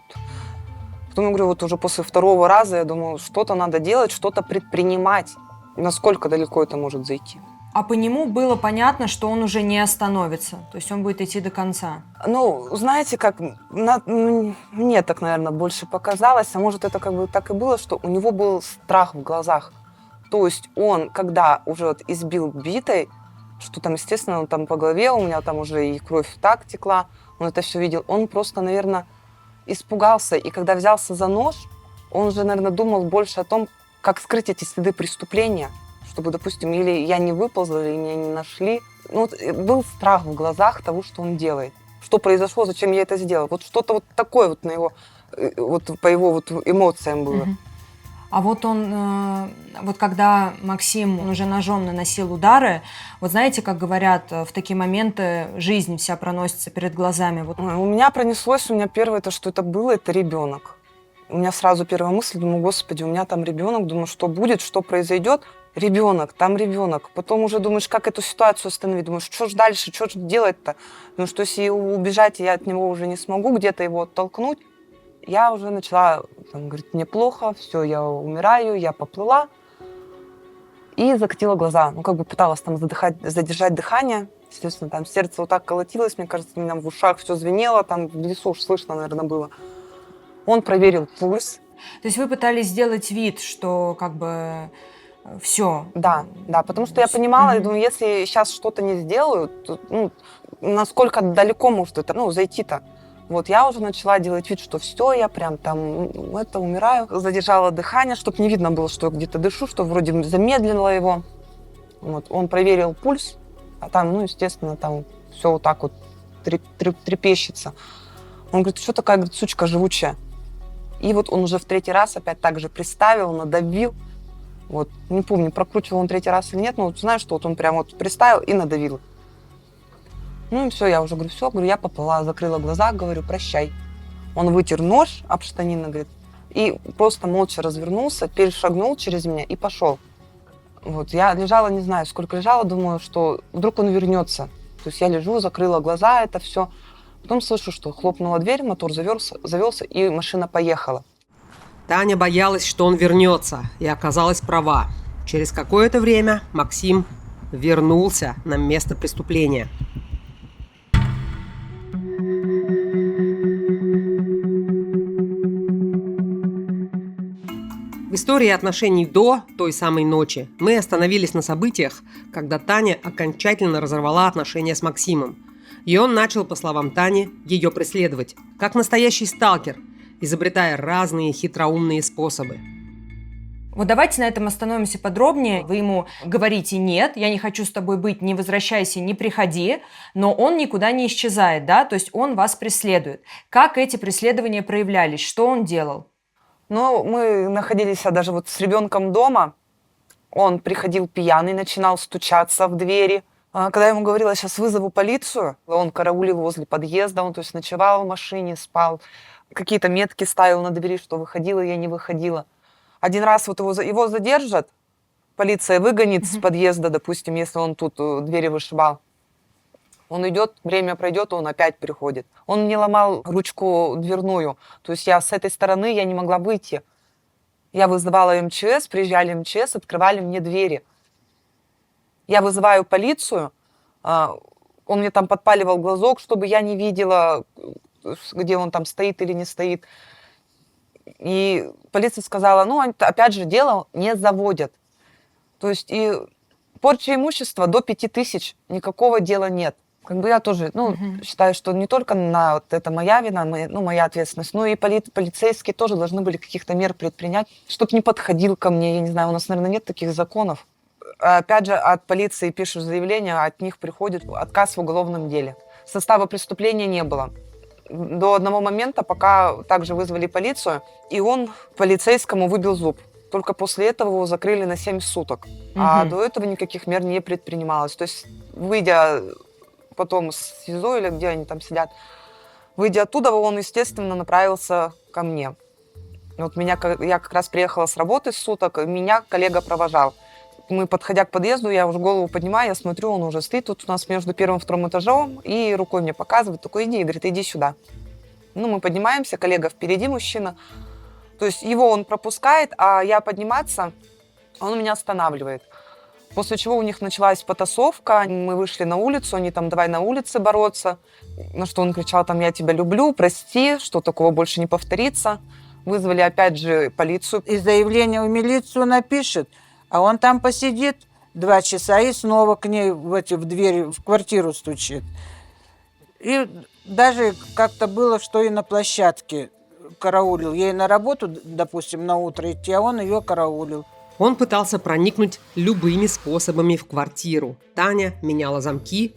потом я говорю, вот уже после второго раза я думаю, что-то надо делать, что-то предпринимать. Насколько далеко это может зайти? А по нему было понятно, что он уже не остановится, то есть он будет идти до конца. Ну, знаете, как мне так, наверное, больше показалось, а может это как бы так и было, что у него был страх в глазах. То есть он, когда уже вот избил битой, что там, естественно, он там по голове, у меня там уже и кровь так текла, он это все видел, он просто, наверное, испугался. И когда взялся за нож, он же, наверное, думал больше о том, как скрыть эти следы преступления, чтобы, допустим, или я не выползла, или меня не нашли. Ну, вот был страх в глазах того, что он делает. Что произошло, зачем я это сделала. Вот что-то вот такое вот на его, вот по его вот эмоциям было. А вот он, вот когда Максим он уже ножом наносил удары, вот знаете, как говорят, в такие моменты жизнь вся проносится перед глазами. Вот. У меня пронеслось, у меня первое, то, что это было, это ребенок. У меня сразу первая мысль, думаю, господи, у меня там ребенок, думаю, что будет, что произойдет. Ребенок, там ребенок. Потом уже думаешь, как эту ситуацию остановить. Думаешь, что же дальше, что же делать-то? Потому что если убежать, я от него уже не смогу где-то его оттолкнуть. Я уже начала, там, говорит, мне плохо, все, я умираю, я поплыла. И закатила глаза. Ну, как бы пыталась там задержать дыхание. Естественно, там сердце вот так колотилось, мне кажется, у меня в ушах все звенело, там в лесу уж слышно, наверное, было. Он проверил пульс. То есть вы пытались сделать вид, что как бы все. Да, потому что я понимала, я думаю, если сейчас что-то не сделаю, то, ну, насколько далеко может это, зайти-то. Вот я уже начала делать вид, что все, я прям там умираю. Задержала дыхание, чтобы не видно было, что я где-то дышу, что вроде замедлила его. Вот, он проверил пульс, а там, естественно, там все вот так вот трепещется. Он говорит, что такая, говорит, сучка живучая. И вот он уже в третий раз опять так же приставил, надавил. Вот, не помню, прокручивал он третий раз или нет, но вот знаю, что вот он прям вот приставил и надавил. Ну и все, я уже говорю, все, говорю, я поплыла, закрыла глаза, говорю, прощай. Он вытер нож об штанину, говорит, и просто молча развернулся, перешагнул через меня и пошел. Вот, я лежала, не знаю, сколько лежала, думаю, что вдруг он вернется. То есть я лежу, закрыла глаза, это все. Потом слышу, что хлопнула дверь, мотор завелся, и машина поехала. Таня боялась, что он вернется, и оказалась права. Через какое-то время Максим вернулся на место преступления. В истории отношений до той самой ночи мы остановились на событиях, когда Таня окончательно разорвала отношения с Максимом. И он начал, по словам Тани, ее преследовать, как настоящий сталкер, изобретая разные хитроумные способы. Вот давайте на этом остановимся подробнее. Вы ему говорите «нет, я не хочу с тобой быть, не возвращайся, не приходи», но он никуда не исчезает, да? То есть он вас преследует. Как эти преследования проявлялись? Что он делал? Ну, мы находились даже вот с ребенком дома. Он приходил пьяный, начинал стучаться в двери. Когда я ему говорила, сейчас вызову полицию, он караулил возле подъезда, он то есть ночевал в машине, спал. Какие-то метки ставил на двери, что выходила, я не выходила. Один раз вот его задержат, полиция выгонит с подъезда, допустим, если он тут двери вышибал. Он идет, время пройдет, он опять приходит. Он мне ломал ручку дверную, то есть я с этой стороны я не могла выйти. Я вызывала МЧС, приезжали МЧС, открывали мне двери. Я вызываю полицию, он мне там подпаливал глазок, чтобы я не видела, где он там стоит или не стоит. И полиция сказала, опять же, дело не заводят. То есть и порча имущества до 5000, никакого дела нет. Как бы я тоже, считаю, что не только это моя вина, моя ответственность, но и полицейские тоже должны были каких-то мер предпринять, чтобы не подходил ко мне, я не знаю, у нас, наверное, нет таких законов. Опять же, от полиции пишут заявление, от них приходит отказ в уголовном деле. Состава преступления не было. До одного момента, пока также вызвали полицию, и он полицейскому выбил зуб. Только после этого его закрыли на 7 суток. А до этого никаких мер не предпринималось. То есть, выйдя потом с СИЗО или где они там сидят, выйдя оттуда, он, естественно, направился ко мне. Вот я как раз приехала с работы с суток, меня коллега провожал. Мы, подходя к подъезду, я уже голову поднимаю, я смотрю, он уже стоит тут у нас между первым и вторым этажом и рукой мне показывает, такой, иди, говорит, иди сюда. Ну, мы поднимаемся, коллега впереди, мужчина. То есть его он пропускает, а я подниматься, он меня останавливает. После чего у них началась потасовка, мы вышли на улицу, они там, давай на улице бороться. На что он кричал, там, я тебя люблю, прости, что такого больше не повторится. Вызвали опять же полицию. И заявление в милицию напишет, а он там посидит 2 часа и снова к ней в дверь, в квартиру стучит. И даже как-то было, что и на площадке караулил. Ей на работу, допустим, на утро идти, а он ее караулил. Он пытался проникнуть любыми способами в квартиру. Таня меняла замки.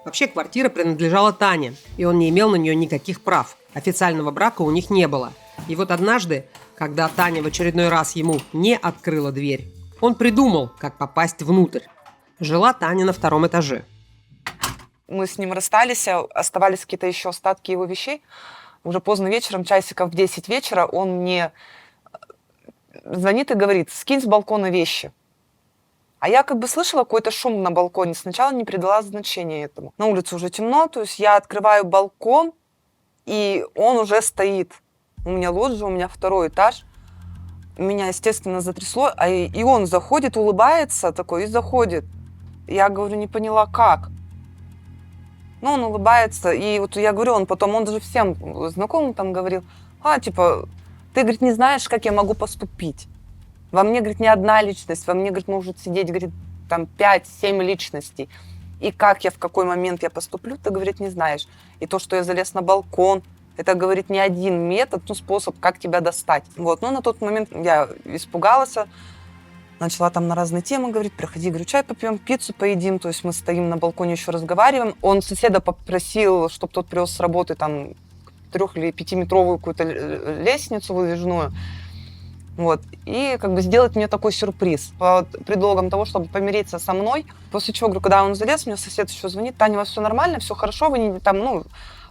Вообще квартира принадлежала Тане, и он не имел на нее никаких прав. Официального брака у них не было. И вот однажды, когда Таня в очередной раз ему не открыла дверь, он придумал, как попасть внутрь. Жила Таня на 2-м этаже. Мы с ним расстались, оставались какие-то еще остатки его вещей. Уже поздно вечером, часиков в 10 вечера, он мне звонит и говорит, скинь с балкона вещи. А я как бы слышала какой-то шум на балконе, сначала не придала значения этому. На улице уже темно, то есть я открываю балкон, и он уже стоит. У меня лоджия, у меня 2-й этаж. Меня, естественно, затрясло, и он заходит, улыбается такой и заходит. Я говорю, не поняла, как. Ну, он улыбается, и вот я говорю, он даже всем знакомым там говорил, типа, ты, говорит, не знаешь, как я могу поступить. Во мне, говорит, не одна личность, во мне, говорит, может сидеть, говорит, там 5-7 личностей. И как в какой момент я поступлю, ты, говорит, не знаешь. И то, что я залез на балкон, это, говорит, не один метод, способ, как тебя достать. Вот, но на тот момент я испугалась, начала там на разные темы говорить, приходи, говорю, чай попьем, пиццу поедим, то есть мы стоим на балконе еще разговариваем. Он соседа попросил, чтобы тот привез с работы там 3- или 5-метровую какую-то лестницу выдвижную, вот, и как бы сделать мне такой сюрприз под предлогом того, чтобы помириться со мной. После чего, говорю, когда он залез, мне сосед еще звонит, Таня, у вас все нормально, все хорошо, вы не там,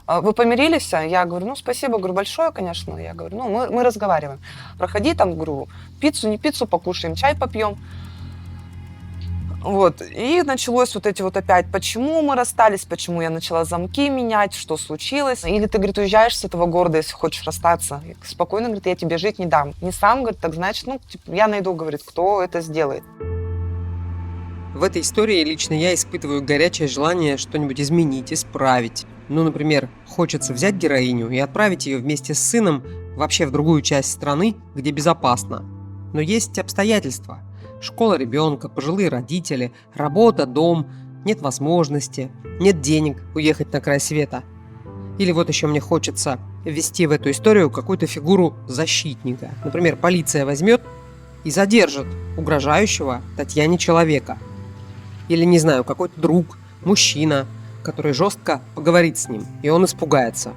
вы помирились? Я говорю, спасибо, говорю, большое, конечно. Я говорю, мы разговариваем. Проходи там, говорю, пиццу, не пиццу покушаем, чай попьем. Вот, и началось вот эти вот опять, почему мы расстались, почему я начала замки менять, что случилось. Или ты, говорит, уезжаешь с этого города, если хочешь расстаться. И спокойно, говорит, я тебе жить не дам. Не сам, говорит, так значит, я найду, говорит, кто это сделает. В этой истории лично я испытываю горячее желание что-нибудь изменить, исправить. Например, хочется взять героиню и отправить ее вместе с сыном вообще в другую часть страны, где безопасно. Но есть обстоятельства. Школа ребенка, пожилые родители, работа, дом, нет возможности, нет денег уехать на край света. Или вот еще мне хочется ввести в эту историю какую-то фигуру защитника. Например, полиция возьмет и задержит угрожающего Татьяне человека. Или, не знаю, какой-то друг, мужчина, который жестко поговорит с ним, и он испугается.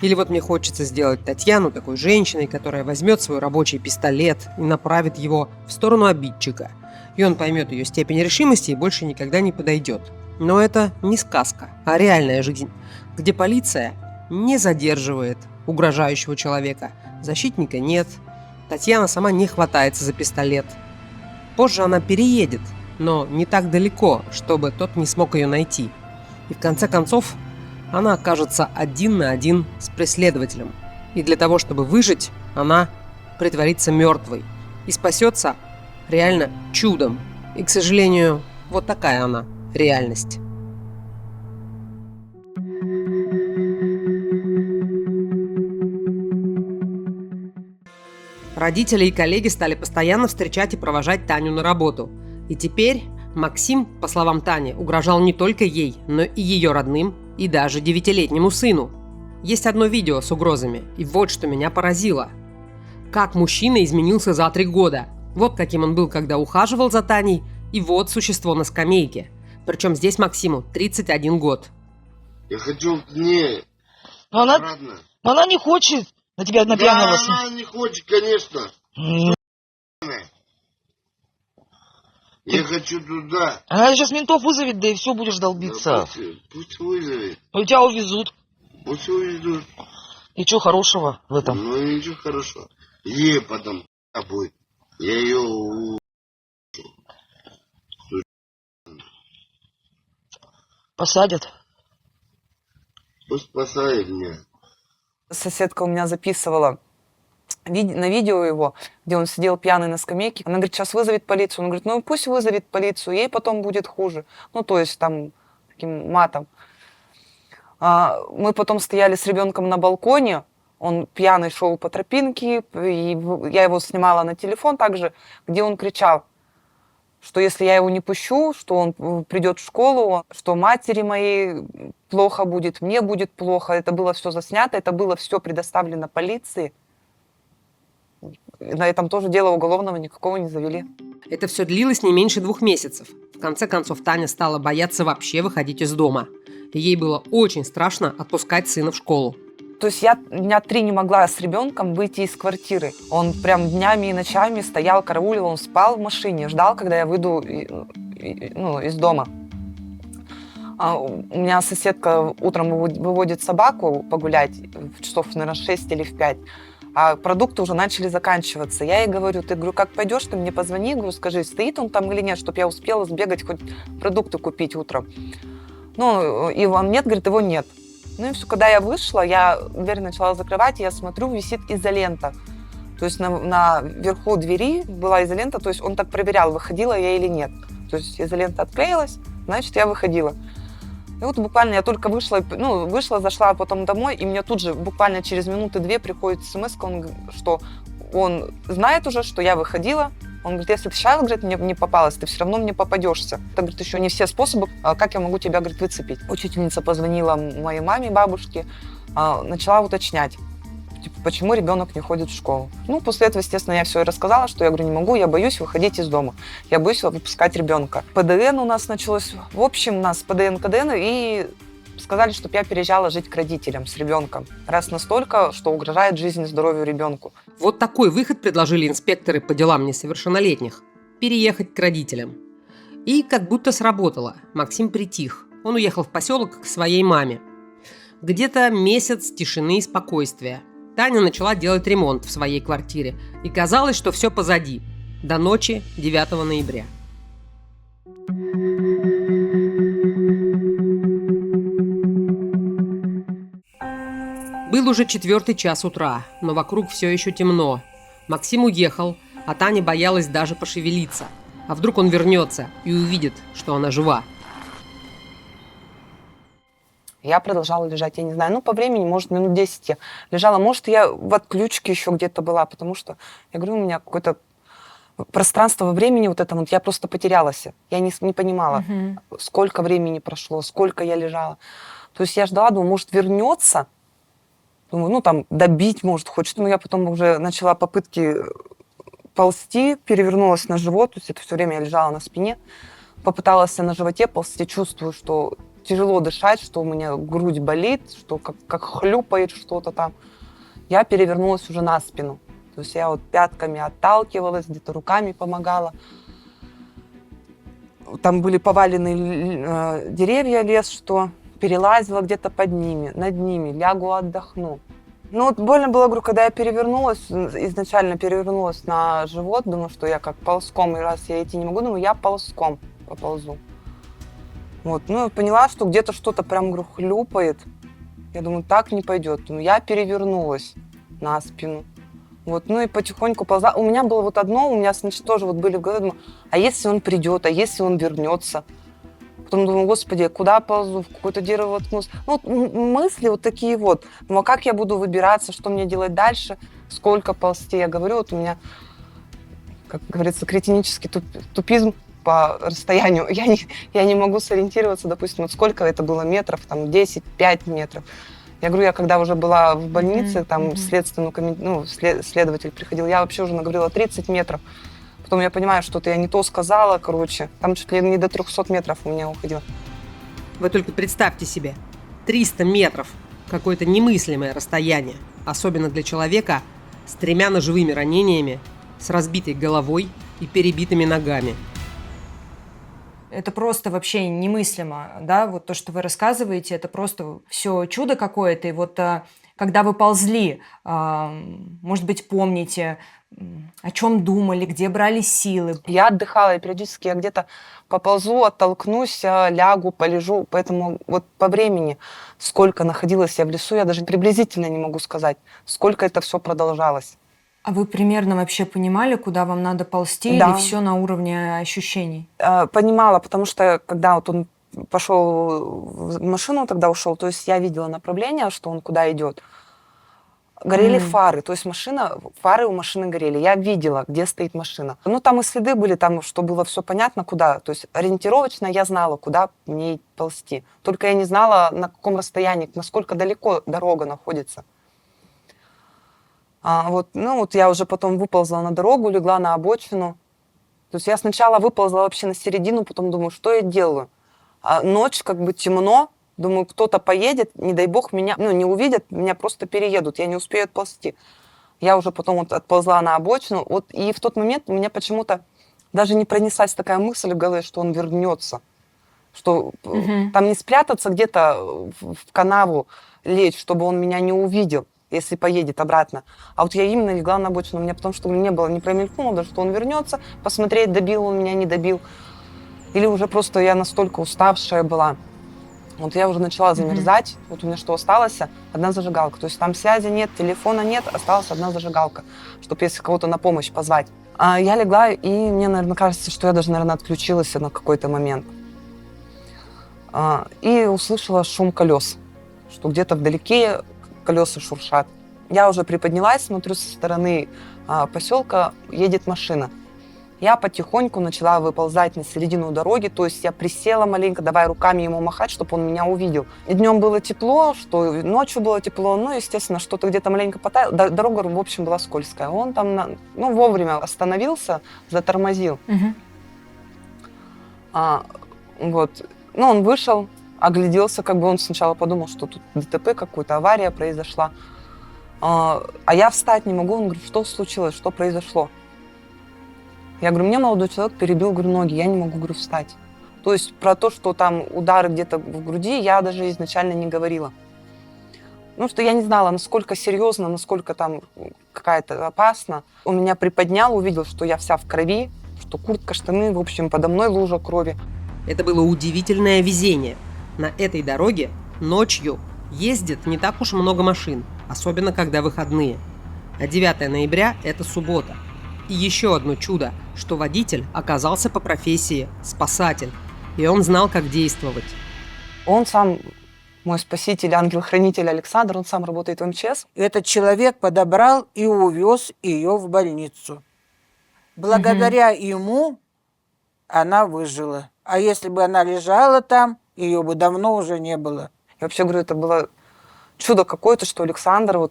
Или вот мне хочется сделать Татьяну такой женщиной, которая возьмет свой рабочий пистолет и направит его в сторону обидчика. И он поймет ее степень решимости и больше никогда не подойдет. Но это не сказка, а реальная жизнь, где полиция не задерживает угрожающего человека, защитника нет, Татьяна сама не хватается за пистолет. Позже она переедет, но не так далеко, чтобы тот не смог ее найти. И в конце концов, она окажется 1 на 1 с преследователем. И для того, чтобы выжить, она притворится мертвой. И спасется реально чудом. И, к сожалению, вот такая она, реальность. Родители и коллеги стали постоянно встречать и провожать Таню на работу. И теперь Максим, по словам Тани, угрожал не только ей, но и ее родным, и даже 9-летнему сыну. Есть одно видео с угрозами, и вот что меня поразило. Как мужчина изменился за 3 года. Вот каким он был, когда ухаживал за Таней, и вот существо на скамейке. Причем здесь Максиму 31 год. Я хочу к ней. Но она, Обратно. но она не хочет на тебя Да, напьяноваться. она не хочет, конечно. Я хочу туда. Она сейчас ментов вызовет, да и все, будешь Да, долбиться. пусть вызовет. И тебя увезут. Пусть увезут. И что хорошего в этом? Ну ничего хорошего. Ей потом будет. Я ее Посадят. Пусть спасает меня. Соседка у меня записывала на видео его, где он сидел пьяный на скамейке. Она говорит, сейчас вызовет полицию. Он говорит, ну пусть вызовет полицию, ей потом будет хуже. Ну, то есть там таким матом. Мы потом стояли с ребенком на балконе, он пьяный шел по тропинке, и я его снимала на телефон также, где он кричал, что если я его не пущу, что он придет в школу, что матери моей плохо будет, мне будет плохо. Это было все заснято, это было все предоставлено полиции. На этом тоже дело уголовного никакого не завели. Это все длилось не меньше 2 месяцев. В конце концов, Таня стала бояться вообще выходить из дома. И ей было очень страшно отпускать сына в школу. То есть я дня 3 не могла с ребенком выйти из квартиры. Он прям днями и ночами стоял, караулил, он спал в машине, ждал, когда я выйду из дома. У меня соседка утром выводит собаку погулять в часов, наверное, 6 или в 5. А продукты уже начали заканчиваться. Я ей говорю, как пойдешь, ты мне позвони, говорю, скажи, стоит он там или нет, чтобы я успела сбегать, хоть продукты купить утром. Ну, и он нет, говорит, его нет. Ну и все, когда я вышла, я дверь начала закрывать, и я смотрю, висит изолента. То есть на верху двери была изолента, то есть он так проверял, выходила я или нет. То есть изолента отклеилась, значит, я выходила. И вот буквально я только вышла, зашла потом домой, и мне тут же буквально через минуты 2 приходит смс, что он знает уже, что я выходила. Он говорит, если ты сейчас, говорит, мне не попалась, ты все равно мне попадешься. Это, говорит, еще не все способы, как я могу тебя, говорит, выцепить. Учительница позвонила моей маме, бабушке, начала уточнять, почему ребенок не ходит в школу. Ну, после этого, естественно, я все и рассказала, что я говорю, не могу, я боюсь выходить из дома. Я боюсь выпускать ребенка. ПДН у нас началось. В общем, у нас ПДН, КДН, и сказали, чтобы я переезжала жить к родителям с ребенком. Раз настолько, что угрожает жизни и здоровью ребенку. Вот такой выход предложили инспекторы по делам несовершеннолетних – переехать к родителям. И как будто сработало. Максим притих. Он уехал в поселок к своей маме. Где-то месяц тишины и спокойствия. Таня начала делать ремонт в своей квартире. И казалось, что все позади. До ночи 9 ноября. Был уже 4 час утра, но вокруг все еще темно. Максим уехал, а Таня боялась даже пошевелиться. А вдруг он вернется и увидит, что она жива? Я продолжала лежать, я не знаю, по времени, может, минут 10 я лежала. Может, я в отключке еще где-то была, потому что, я говорю, у меня какое-то пространство во времени вот это, я просто потерялась. Я не понимала, сколько времени прошло, сколько я лежала. То есть я ждала, думаю, может, вернется. Думаю, там добить, может, хочет. Но я потом уже начала попытки ползти, перевернулась на живот. То есть это все время я лежала на спине. Попыталась на животе ползти, чувствую, что тяжело дышать, что у меня грудь болит, что как хлюпает что-то там. Я перевернулась уже на спину. То есть я пятками отталкивалась, где-то руками помогала. Там были поваленные деревья, лес, что... перелазила где-то под ними, над ними, лягу, отдохну. Больно было, говорю, когда я изначально перевернулась на живот, думаю, что я как ползком, и раз я идти не могу, думаю, я ползком поползу. Поняла, что где-то что-то прям, говорю, хлюпает. Я думаю, так не пойдет. Я перевернулась на спину. И потихоньку ползла. У меня было одно, у меня, значит, тоже были в голове, думаю, а если он придет, а если он вернется? Потом думаю, господи, куда ползу, в какое-то дерево воткнусь. Мысли такие вот. Думаю, а как я буду выбираться, что мне делать дальше, сколько ползти. Я говорю, у меня, как говорится, кретинический тупизм по расстоянию. Я не могу сориентироваться, допустим, сколько это было метров, 10, 5 метров. Я говорю, я когда уже была в больнице, следователь приходил, я вообще уже наговорила 30 метров. Потом я понимаю, что-то я не то сказала, там чуть ли не до 300 метров у меня уходило. Вы только представьте себе, 300 метров – какое-то немыслимое расстояние, особенно для человека с 3 ножевыми ранениями, с разбитой головой и перебитыми ногами. Это просто вообще немыслимо, да, вот то, что вы рассказываете, это просто все чудо какое-то. И вот когда вы ползли, может быть, помните, о чем думали, где брали силы? Я отдыхала, и периодически я где-то поползу, оттолкнусь, лягу, полежу. Поэтому вот по времени, сколько находилась я в лесу, я даже приблизительно не могу сказать, сколько это все продолжалось. А вы примерно вообще понимали, куда вам надо ползти, Да. или все на уровне ощущений? Понимала, потому что когда вот он пошел в машину, тогда ушел, то есть я видела направление, что он куда идет. Горели фары, то есть фары у машины горели. Я видела, где стоит машина. Ну, там и следы были, там, что было все понятно, куда. То есть ориентировочно я знала, куда мне ползти. Только я не знала, на каком расстоянии, насколько далеко дорога находится. Вот я уже потом выползла на дорогу, легла на обочину. То есть я сначала выползла вообще на середину, потом думаю, что я делаю? Ночь, как бы темно, думаю, кто-то поедет, не дай бог меня, не увидят, меня просто переедут, я не успею отползти. Я уже потом вот отползла на обочину, и в тот момент у меня почему-то даже не пронеслась такая мысль в голове, что он вернется, что там не спрятаться где-то в канаву, лечь, чтобы он меня не увидел, если поедет обратно. А вот я именно легла на обочину, у меня потому что не было, не промелькнуло даже, что он вернется, посмотреть, добил он меня, не добил. Или уже просто я настолько уставшая была. Вот я уже начала замерзать. Вот у меня что осталось? Одна зажигалка. То есть там связи нет, телефона нет, осталась одна зажигалка, чтобы если кого-то на помощь позвать. Я легла, и мне, наверное, кажется, что я даже, наверное, отключилась на какой-то момент. И услышала шум колес, что где-то вдалеке колеса шуршат. Я уже приподнялась, смотрю со стороны поселка, едет машина. Я потихоньку начала выползать на середину дороги, то есть я присела маленько, давай руками ему махать, чтобы он меня увидел. И днем было тепло, что ночью было тепло, естественно, что-то где-то маленько потаяло. Дорога, в общем, была скользкая. Он там, вовремя остановился, затормозил. Он вышел, огляделся, как бы он сначала подумал, что тут ДТП, какая-то авария произошла. А я встать не могу, он говорит, что случилось, что произошло? Я говорю, мне молодой человек перебил, говорю, ноги, я не могу, говорю, встать. То есть про то, что там удары где-то в груди, я даже изначально не говорила. Что я не знала, насколько серьезно, насколько там какая-то опасно. Он меня приподнял, увидел, что я вся в крови, что куртка, штаны, в общем, подо мной лужа крови. Это было удивительное везение. На этой дороге ночью ездит не так уж много машин, особенно когда выходные. А 9 ноября – это суббота. И еще одно чудо, что водитель оказался по профессии спасатель, и он знал, как действовать. Он сам, мой спаситель, ангел-хранитель Александр, он сам работает в МЧС. Этот человек подобрал и увез ее в больницу. Благодаря ему она выжила. А если бы она лежала там, ее бы давно уже не было. Я вообще говорю, это было чудо какое-то, что Александр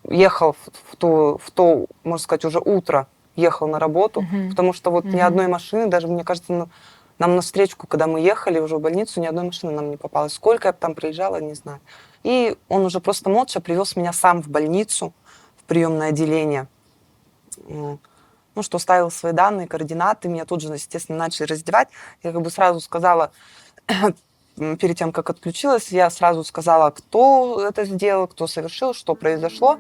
ехал в то, можно сказать, уже утро, ехал на работу, потому что ни одной машины, даже, мне кажется, нам навстречу, когда мы ехали уже в больницу, ни одной машины нам не попалось. Сколько я там проезжала, не знаю. И он уже просто молча привез меня сам в больницу, в приемное отделение. Что оставил свои данные, координаты, меня тут же, естественно, начали раздевать. Я как бы сразу сказала, перед тем, как отключилась, я сразу сказала, кто это сделал, кто совершил, что произошло.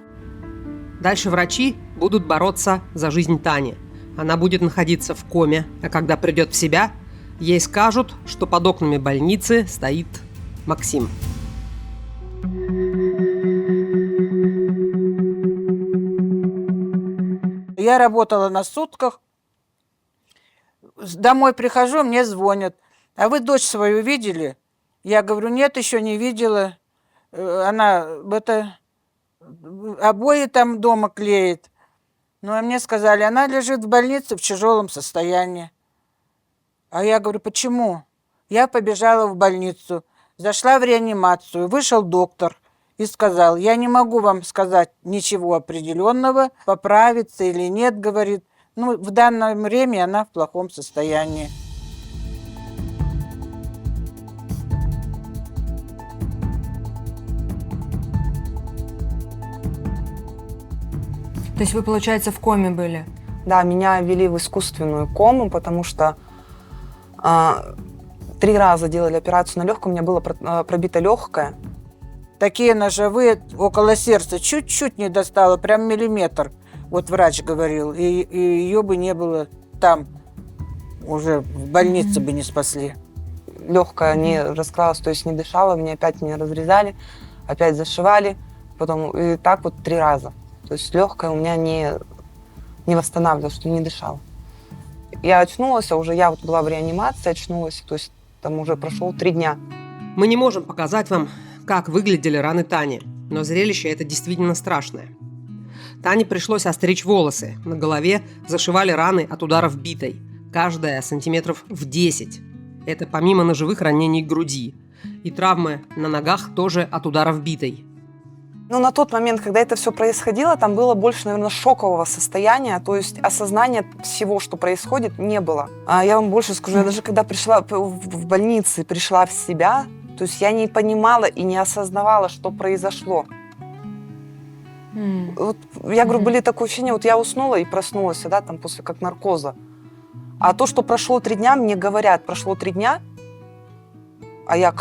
Дальше врачи будут бороться за жизнь Тани. Она будет находиться в коме, а когда придет в себя, ей скажут, что под окнами больницы стоит Максим. Я работала на сутках. Домой прихожу, мне звонят. А вы дочь свою видели? Я говорю, нет, еще не видела. Она обои там дома клеит. А мне сказали, она лежит в больнице в тяжелом состоянии. А я говорю, почему? Я побежала в больницу, зашла в реанимацию, вышел доктор и сказал, я не могу вам сказать ничего определенного, поправится или нет, говорит. В данное время она в плохом состоянии. То есть вы, получается, в коме были? Да, меня ввели в искусственную кому, потому что 3 раза делали операцию на легком, у меня было пробито легкое. Такие ножевые около сердца. Чуть-чуть не достало, прям миллиметр. Вот врач говорил. И ее бы не было там. Уже в больнице бы не спасли. Легкое не раскрылось, то есть не дышала, мне опять меня разрезали, опять зашивали, потом и так вот 3 раза. То есть легкое у меня не восстанавливалось, что не дышала. Я очнулась, а уже я вот была в реанимации, очнулась, то есть там уже прошло 3 дня. Мы не можем показать вам, как выглядели раны Тани, но зрелище это действительно страшное. Тане пришлось остричь волосы, на голове зашивали раны от ударов битой, каждая сантиметров в 10. Это помимо ножевых ранений груди. И травмы на ногах тоже от ударов битой. Ну, на тот момент, когда это все происходило, там было больше, наверное, шокового состояния, то есть осознания всего, что происходит, не было. А я вам больше скажу, я даже когда пришла в больницу, пришла в себя, то есть я не понимала и не осознавала, что произошло. Вот, я говорю, были такое ощущение, вот я уснула и проснулась, да, там после как наркоза. А то, что прошло 3 дня, мне говорят, прошло 3 дня, а я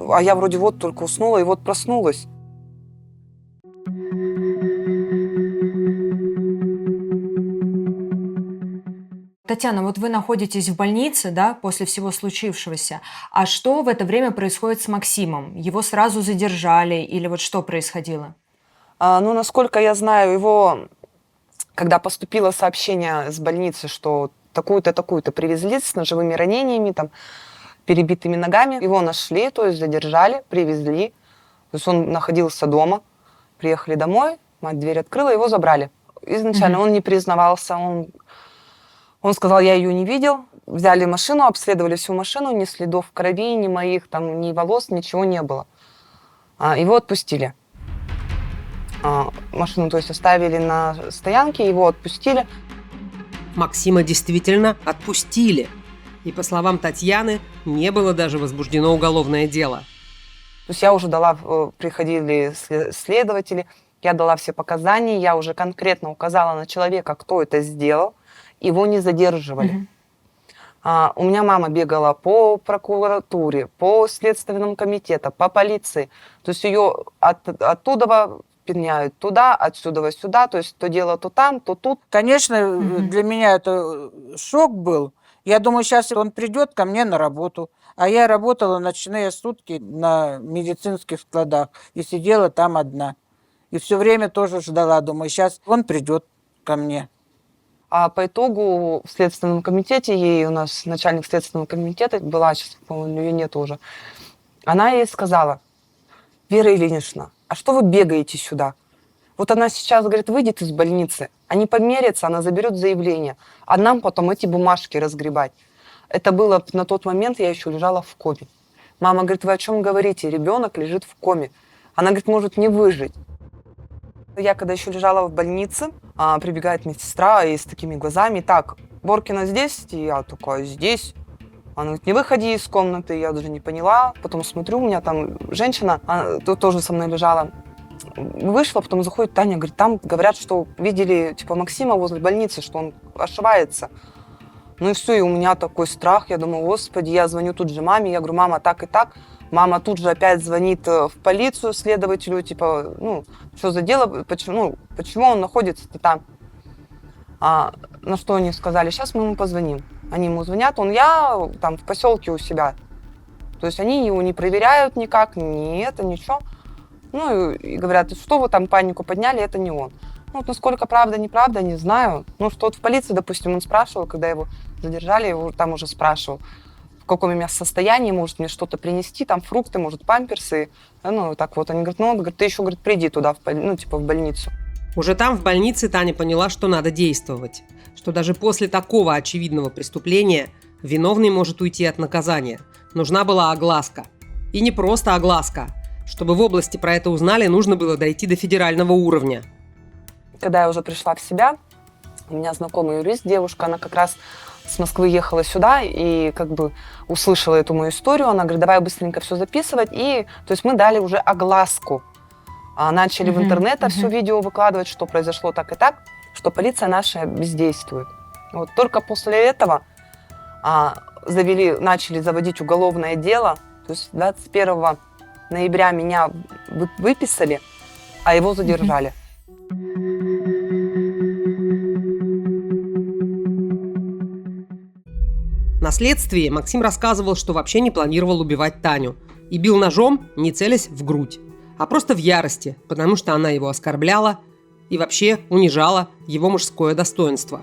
а я вроде вот только уснула и вот проснулась. Татьяна, вот вы находитесь в больнице, да, после всего случившегося. А что в это время происходит с Максимом? Его сразу задержали или вот что происходило? Ну, насколько я знаю, его, когда поступило сообщение с больницы, что такую-то, такую-то привезли с ножевыми ранениями, там, перебитыми ногами, его нашли, то есть задержали, привезли. То есть он находился дома, приехали домой, мать дверь открыла, его забрали. Изначально он не признавался, он сказал, я ее не видел. Взяли машину, обследовали всю машину, ни следов крови, ни моих, там, ни волос, ничего не было. Его отпустили. Машину, то есть, оставили на стоянке, его отпустили. Максима действительно отпустили. И, по словам Татьяны, не было даже возбуждено уголовное дело. То есть я уже приходили следователи, я дала все показания, я уже конкретно указала на человека, кто это сделал, его не задерживали. У меня мама бегала по прокуратуре, по следственному комитету, по полиции. То есть ее оттуда пеняют туда, отсюда сюда, то есть то дело то там, то тут. Конечно, для меня это шок был. Я думаю, сейчас он придет ко мне на работу. А я работала ночные сутки на медицинских складах и сидела там одна. И все время тоже ждала, думаю, сейчас он придет ко мне. А по итогу в Следственном комитете, ей у нас начальник Следственного комитета была, сейчас, по-моему, ее нет уже, она ей сказала, Вера Ильинична, а что вы бегаете сюда? Вот она сейчас, говорит, выйдет из больницы, они померятся, она заберет заявление, а нам потом эти бумажки разгребать. Это было на тот момент, я еще лежала в коме. Мама говорит, вы о чем говорите? Ребенок лежит в коме. Она говорит, может не выжить. Я когда еще лежала в больнице, прибегает медсестра и с такими глазами, так, Боркина здесь? И я такая, здесь. Она говорит, не выходи из комнаты, я даже не поняла. Потом смотрю, у меня там женщина, она тоже со мной лежала, вышла, потом заходит Таня, говорит, там говорят, что видели типа Максима возле больницы, что он ошивается. Ну и все, и у меня такой страх, я думаю, господи, я звоню тут же маме, я говорю, мама, так и так. Мама тут же опять звонит в полицию следователю, типа, ну, что за дело, почему он находится-то там? На что они сказали, сейчас мы ему позвоним. Они ему звонят, я там в поселке у себя. То есть они его не проверяют никак, ни это, ничего. Ну и говорят, что вы там панику подняли, это не он. Ну, вот насколько правда, неправда, не знаю. Ну, что вот в полиции, допустим, он спрашивал, когда его задержали, его там уже спрашивал, в каком у меня состоянии, может мне что-то принести, там фрукты, может памперсы. Ну, так вот, они говорят, ну, он говорит, ты еще, говорит, приди туда, в больницу. Уже там, в больнице, Таня поняла, что надо действовать. Что даже после такого очевидного преступления виновный может уйти от наказания. Нужна была огласка. И не просто огласка. Чтобы в области про это узнали, нужно было дойти до федерального уровня. Когда я уже пришла в себя, у меня знакомый юрист, девушка, она как раз с Москвы ехала сюда и как бы услышала эту мою историю. Она говорит, давай быстренько все записывать. И, то есть мы дали уже огласку. Начали в интернет все видео выкладывать, что произошло так и так, что полиция наша бездействует. Вот только после этого начали заводить уголовное дело. То есть 21 ноября меня выписали, а его задержали. На следствии Максим рассказывал, что вообще не планировал убивать Таню и бил ножом, не целясь в грудь, а просто в ярости, потому что она его оскорбляла и вообще унижала его мужское достоинство.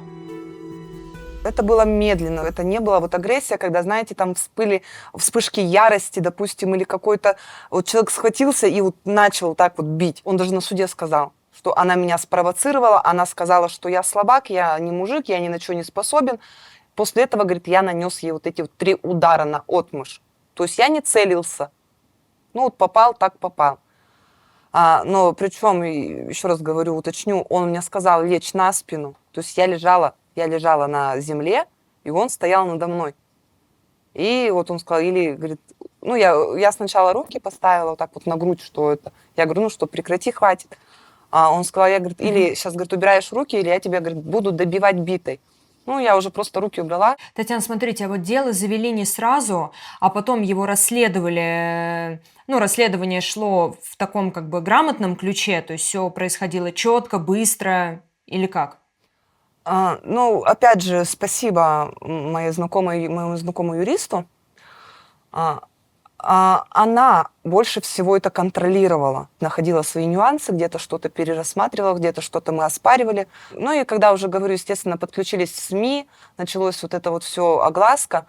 Это было медленно, это не была вот агрессия, когда, знаете, там вспышки ярости, допустим, или какой-то вот человек схватился и вот начал так вот бить. Он даже на суде сказал, что она меня спровоцировала, она сказала, что я слабак, я не мужик, я ни на что не способен. После этого, говорит, я нанес ей вот эти вот 3 удара на отмышь. То есть я не целился. Ну вот попал, так попал. Но причем, еще раз говорю, уточню, он мне сказал лечь на спину. То есть я лежала на земле, и он стоял надо мной. И вот он сказал, или, говорит, ну я сначала руки поставила вот так вот на грудь, что это. Я говорю, ну что, прекрати, хватит. Он сказал, я, говорит, или сейчас, говорит, убираешь руки, или я тебя, говорит, буду добивать битой. Ну, я уже просто руки убрала. Татьяна, смотрите, а вот дело завели не сразу, а потом его расследовали. Ну, расследование шло в таком как бы грамотном ключе, то есть все происходило четко, быстро или как? Ну, опять же, спасибо моему знакомому юристу. Она больше всего это контролировала, находила свои нюансы, где-то что-то перерассматривала, где-то что-то мы оспаривали. Ну и когда уже, говорю, естественно, подключились СМИ, началось вот это вот все огласка,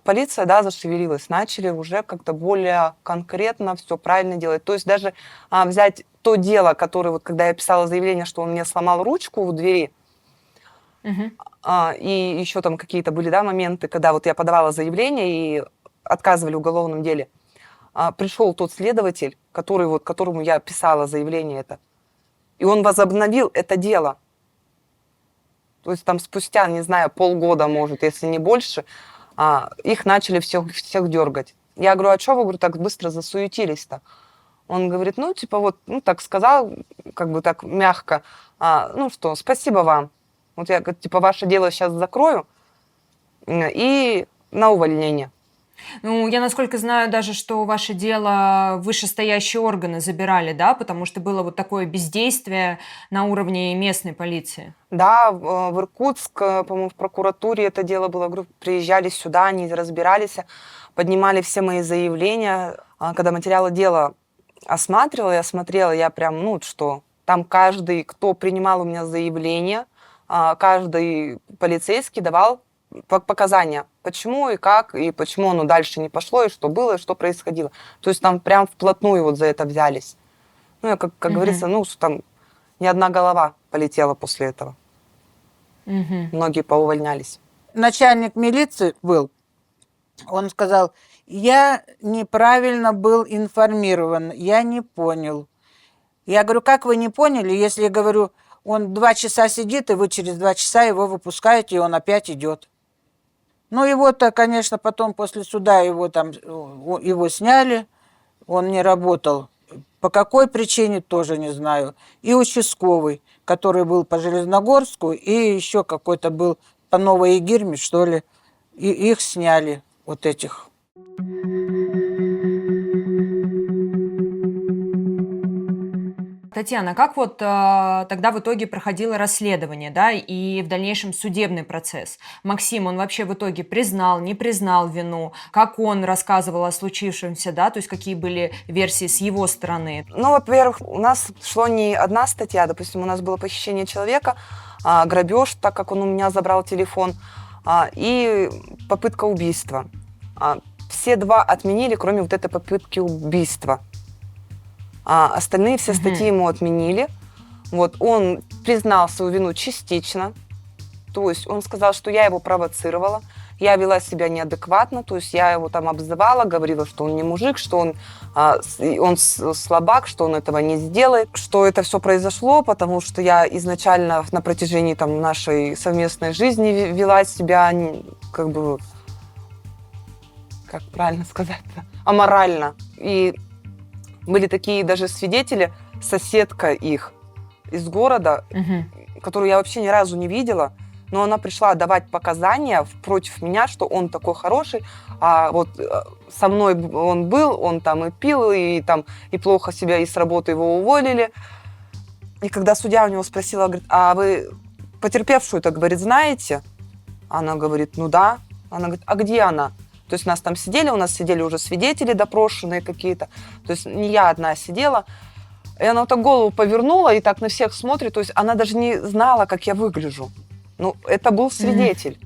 полиция, да, зашевелилась, начали уже как-то более конкретно все правильно делать. То есть даже взять то дело, которое, вот когда я писала заявление, что он мне сломал ручку в двери, и еще там какие-то были, да, моменты, когда вот я подавала заявление и отказывали в уголовном деле. Пришел тот следователь, которому я писала заявление это, и он возобновил это дело. То есть там спустя, не знаю, полгода, может, если не больше, их начали всех дергать. Я говорю, а что вы, говорю, так быстро засуетились-то? Он говорит, ну, типа вот, ну, так сказал, как бы так мягко, ну что, спасибо вам. Вот я, типа, ваше дело сейчас закрою и на увольнение. Ну, я насколько знаю даже, что ваше дело вышестоящие органы забирали, да, потому что было вот такое бездействие на уровне местной полиции. Да, в Иркутск, по-моему, в прокуратуре это дело было, говорю, приезжали сюда, они разбирались, поднимали все мои заявления. Когда материалы дела осматривала, я смотрела, я прям, ну, что там каждый, кто принимал у меня заявление, каждый полицейский давал показания, почему и как, и почему оно дальше не пошло, и что было, и что происходило. То есть там прям вплотную вот за это взялись. Ну, как говорится, ну, что там ни одна голова полетела после этого. Многие поувольнялись. Начальник милиции был, он сказал, я неправильно был информирован, я не понял. Я говорю, как вы не поняли, если, я говорю, он 2 часа сидит, и вы через 2 часа его выпускаете, и он опять идет. Ну, его-то, конечно, потом после суда его сняли, он не работал. По какой причине, тоже не знаю. И участковый, который был по Железногорску, и еще какой-то был по Новой Игирме, что ли. И их сняли, вот этих. Татьяна, как вот тогда в итоге проходило расследование, да, и в дальнейшем судебный процесс? Максим, он вообще в итоге признал, не признал вину? Как он рассказывал о случившемся, да, то есть какие были версии с его стороны? Ну, во-первых, у нас шло не одна статья, допустим, у нас было похищение человека, грабеж, так как он у меня забрал телефон, и попытка убийства. Все 2 отменили, кроме вот этой попытки убийства. Остальные все статьи ему отменили. Вот, он признал свою вину частично. То есть он сказал, что я его провоцировала. Я вела себя неадекватно. То есть я его там обзывала, говорила, что он не мужик, что он слабак, что он этого не сделает. Что это все произошло, потому что я изначально на протяжении там, нашей совместной жизни вела себя как бы... Как правильно сказать-то? Аморально. И были такие даже свидетели, соседка их из города, которую я вообще ни разу не видела, но она пришла давать показания против меня, что он такой хороший, а вот со мной он был, он там и пил, и там и плохо себя, и с работы его уволили. И когда судья у него спросила, говорит, а вы потерпевшую-то, говорит, знаете? Она говорит, ну да. Она говорит, а где она? То есть у нас сидели уже свидетели допрошенные какие-то. То есть не я одна сидела. И она вот так голову повернула и так на всех смотрит. То есть она даже не знала, как я выгляжу. Ну, это был свидетель,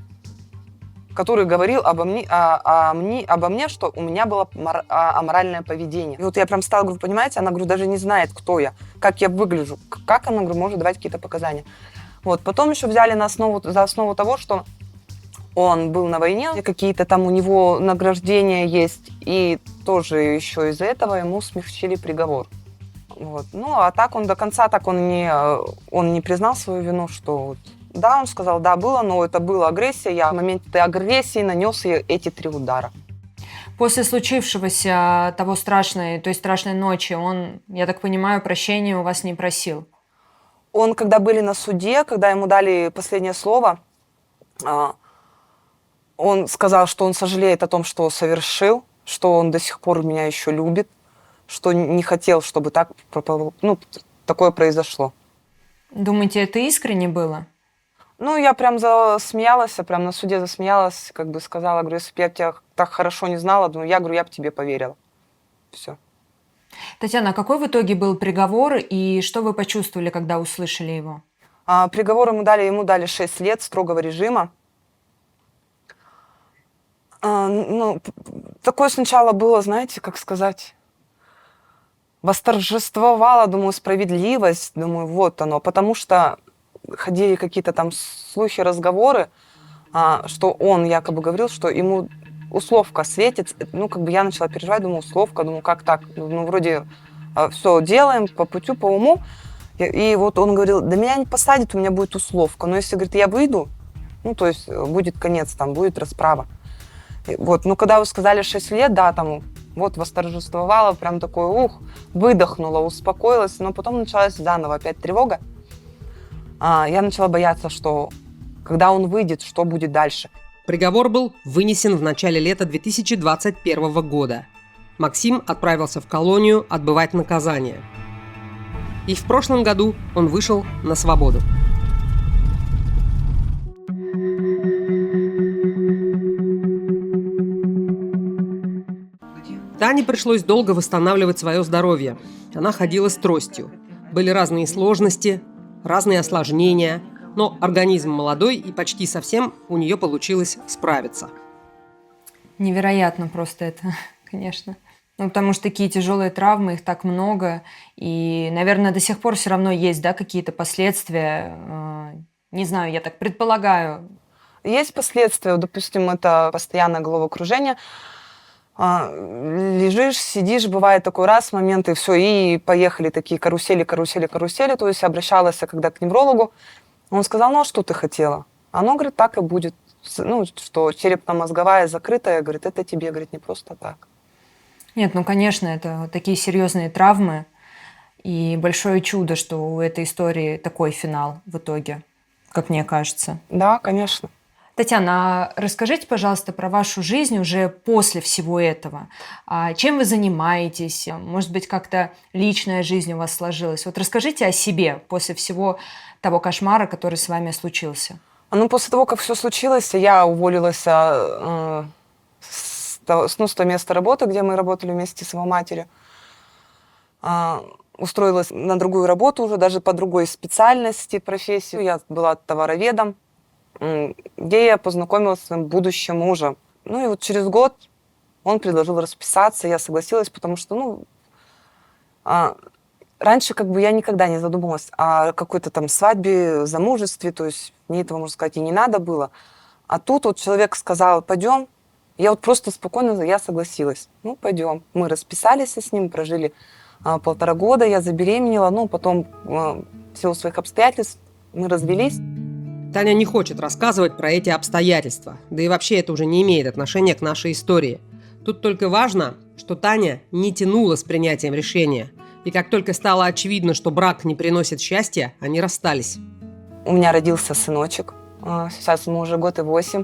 который говорил обо мне, что у меня было аморальное поведение. И вот я прям стала, говорю, понимаете, она, говорю, даже не знает, кто я, как я выгляжу, как она, говорю, может давать какие-то показания. Вот, потом еще взяли за основу того, что он был на войне, какие-то там у него награждения есть, и тоже еще из-за этого ему смягчили приговор. Вот. Ну, а так он до конца, он не признал свою вину, что вот, да, он сказал, да, было, но это была агрессия, я в момент этой агрессии нанес ей эти 3 удара. После случившегося той страшной ночи, он, я так понимаю, прощения у вас не просил? Он, когда были на суде, когда ему дали последнее слово, он сказал, что он сожалеет о том, что совершил, что он до сих пор меня еще любит, что не хотел, чтобы такое произошло. Думаете, это искренне было? Ну, я прям засмеялась, прям на суде засмеялась, как бы сказала, говорю, если бы я тебя так хорошо не знала, я бы тебе поверила. Все. Татьяна, а какой в итоге был приговор и что вы почувствовали, когда услышали его? Приговор ему дали 6 лет строгого режима. Такое сначала было, знаете, как сказать, восторжествовала, думаю, справедливость, думаю, вот оно, потому что ходили какие-то там слухи, разговоры, что он якобы говорил, что ему условка светит. Ну, как бы я начала переживать, думаю, условка, думаю, как так? Ну, вроде все делаем по путю, по уму. И вот он говорил, да меня не посадят, у меня будет условка. Но если, говорит, я выйду, ну, то есть будет конец, там будет расправа. Вот, ну, когда вы сказали 6 лет, да, там, вот, восторжествовала, прям такое, выдохнула, успокоилась, но потом началась заново опять тревога. Я начала бояться, что когда он выйдет, что будет дальше. Приговор был вынесен в начале лета 2021 года. Максим отправился в колонию отбывать наказание. И в прошлом году он вышел на свободу. Тане пришлось долго восстанавливать свое здоровье. Она ходила с тростью. Были разные сложности, разные осложнения, но организм молодой, и почти совсем у нее получилось справиться. Невероятно просто это, конечно. Ну, потому что такие тяжелые травмы, их так много, и, наверное, до сих пор все равно есть, да, какие-то последствия. Не знаю, я так предполагаю. Есть последствия, допустим, это постоянное головокружение. Лежишь, сидишь, бывает такой раз, момент, и все, и поехали такие карусели. То есть обращалась я когда к неврологу, он сказал, ну а что ты хотела? Оно, говорит, так и будет. Ну, что черепно-мозговая закрытая, говорит, это тебе, говорит, не просто так. Нет, ну, конечно, это вот такие серьезные травмы, и большое чудо, что у этой истории такой финал в итоге, как мне кажется. Да, конечно. Татьяна, а расскажите, пожалуйста, про вашу жизнь уже после всего этого. Чем вы занимаетесь? Может быть, как-то личная жизнь у вас сложилась? Вот расскажите о себе после всего того кошмара, который с вами случился. Ну, после того, как все случилось, я уволилась с того места работы, где мы работали вместе с его матерью. Устроилась на другую работу уже, даже по другой специальности, профессию. Я была товароведом, где я познакомилась с своим будущим мужем. Ну и вот через год он предложил расписаться, я согласилась, потому что, раньше как бы я никогда не задумывалась о какой-то там свадьбе, замужестве, то есть мне этого, можно сказать, и не надо было. А тут вот человек сказал, пойдем, я вот просто спокойно, я согласилась. Ну, пойдем. Мы расписались с ним, прожили 1,5 года, я забеременела, потом в силу своих обстоятельств мы развелись. Таня не хочет рассказывать про эти обстоятельства, да и вообще это уже не имеет отношения к нашей истории. Тут только важно, что Таня не тянула с принятием решения, и как только стало очевидно, что брак не приносит счастья, они расстались. У меня родился сыночек, Сейчас ему уже 1 и 8.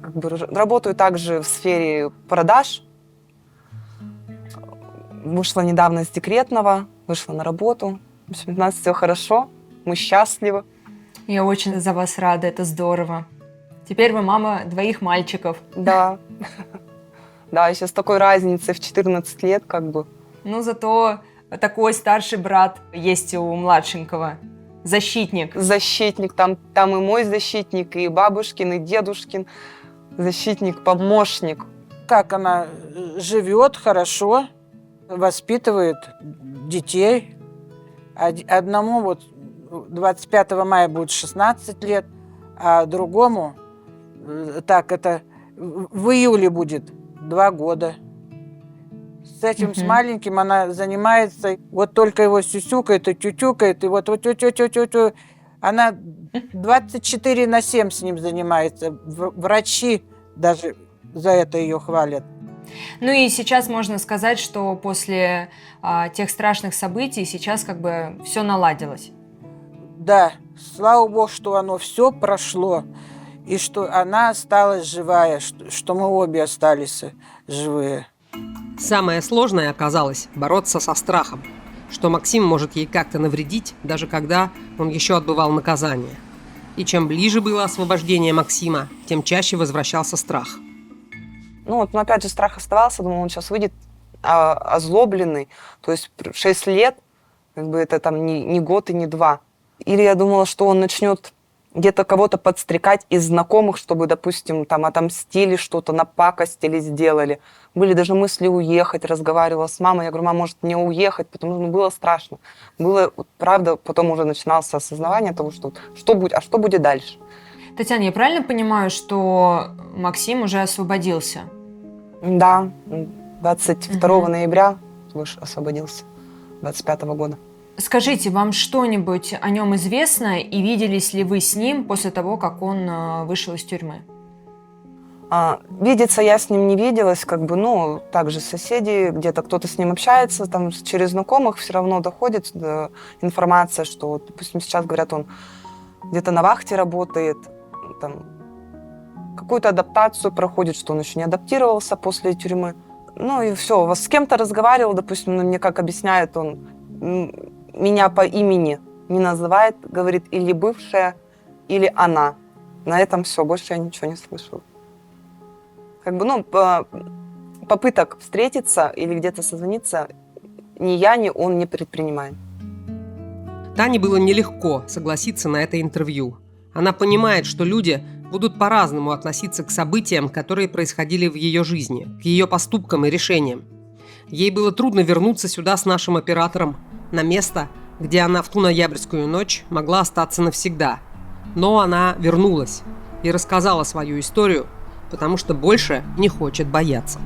Как бы работаю также в сфере продаж. Вышла недавно из декретного, вышла на работу. В общем, у нас все хорошо, мы счастливы. Я очень за вас рада, это здорово. Теперь вы мама 2 мальчиков. Да. Да, еще с такой разницей в 14 лет, как бы. Ну, зато такой старший брат есть у младшенького. Защитник. Защитник, там и мой защитник, и бабушкин, и дедушкин. Защитник, помощник. Как она живет хорошо, воспитывает детей. Одному вот 25 мая будет 16 лет, а другому, так это в июле будет 2 года. С этим, с маленьким она занимается, вот только его сюсюкает и тютюкает, и вот тю-тю-тю-тю-тю. Она 24/7 с ним занимается. Врачи даже за это ее хвалят. Ну и сейчас можно сказать, что после тех страшных событий сейчас как бы все наладилось. Да, слава богу, что оно все прошло, и что она осталась живая, что мы обе остались живые. Самое сложное оказалось бороться со страхом, что Максим может ей как-то навредить, даже когда он еще отбывал наказание. И чем ближе было освобождение Максима, тем чаще возвращался страх. Ну вот, но опять же страх оставался, думал, он сейчас выйдет озлобленный. То есть 6 лет, как бы это там не год и не 2. Или я думала, что он начнет где-то кого-то подстрекать из знакомых, чтобы, допустим, там отомстили что-то, напакостили, сделали. Были даже мысли уехать, разговаривала с мамой. Я говорю, мама, может не уехать, потому что было страшно. Было, правда, потом уже начиналось осознавание того, что будет дальше. Татьяна, я правильно понимаю, что Максим уже освободился? Да, 22 ноября освободился, 25 года. Скажите, вам что-нибудь о нем известно и виделись ли вы с ним после того, как он вышел из тюрьмы? Видеться я с ним не виделась, как бы, ну, также соседи, где-то кто-то с ним общается, там через знакомых все равно доходит информация, что, допустим, сейчас говорят, он где-то на вахте работает, там, какую-то адаптацию проходит, что он еще не адаптировался после тюрьмы. Ну и все, с кем-то разговаривал, допустим, мне как объясняет, он меня по имени не называет, говорит или бывшая, или она. На этом все, больше я ничего не слышала. Как бы, ну, попыток встретиться или где-то созвониться ни я, ни он не предпринимаем. Тане было нелегко согласиться на это интервью. Она понимает, что люди будут по-разному относиться к событиям, которые происходили в ее жизни, к ее поступкам и решениям. Ей было трудно вернуться сюда с нашим оператором, на место, где она в ту ноябрьскую ночь могла остаться навсегда. Но она вернулась и рассказала свою историю, потому что больше не хочет бояться.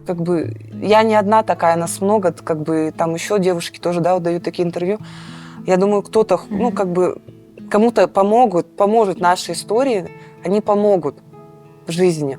Как бы я не одна такая, нас много, как бы там еще девушки тоже, да, дают такие интервью. Я думаю, кто-то, ну, как бы кому-то поможет нашей истории, они помогут в жизни.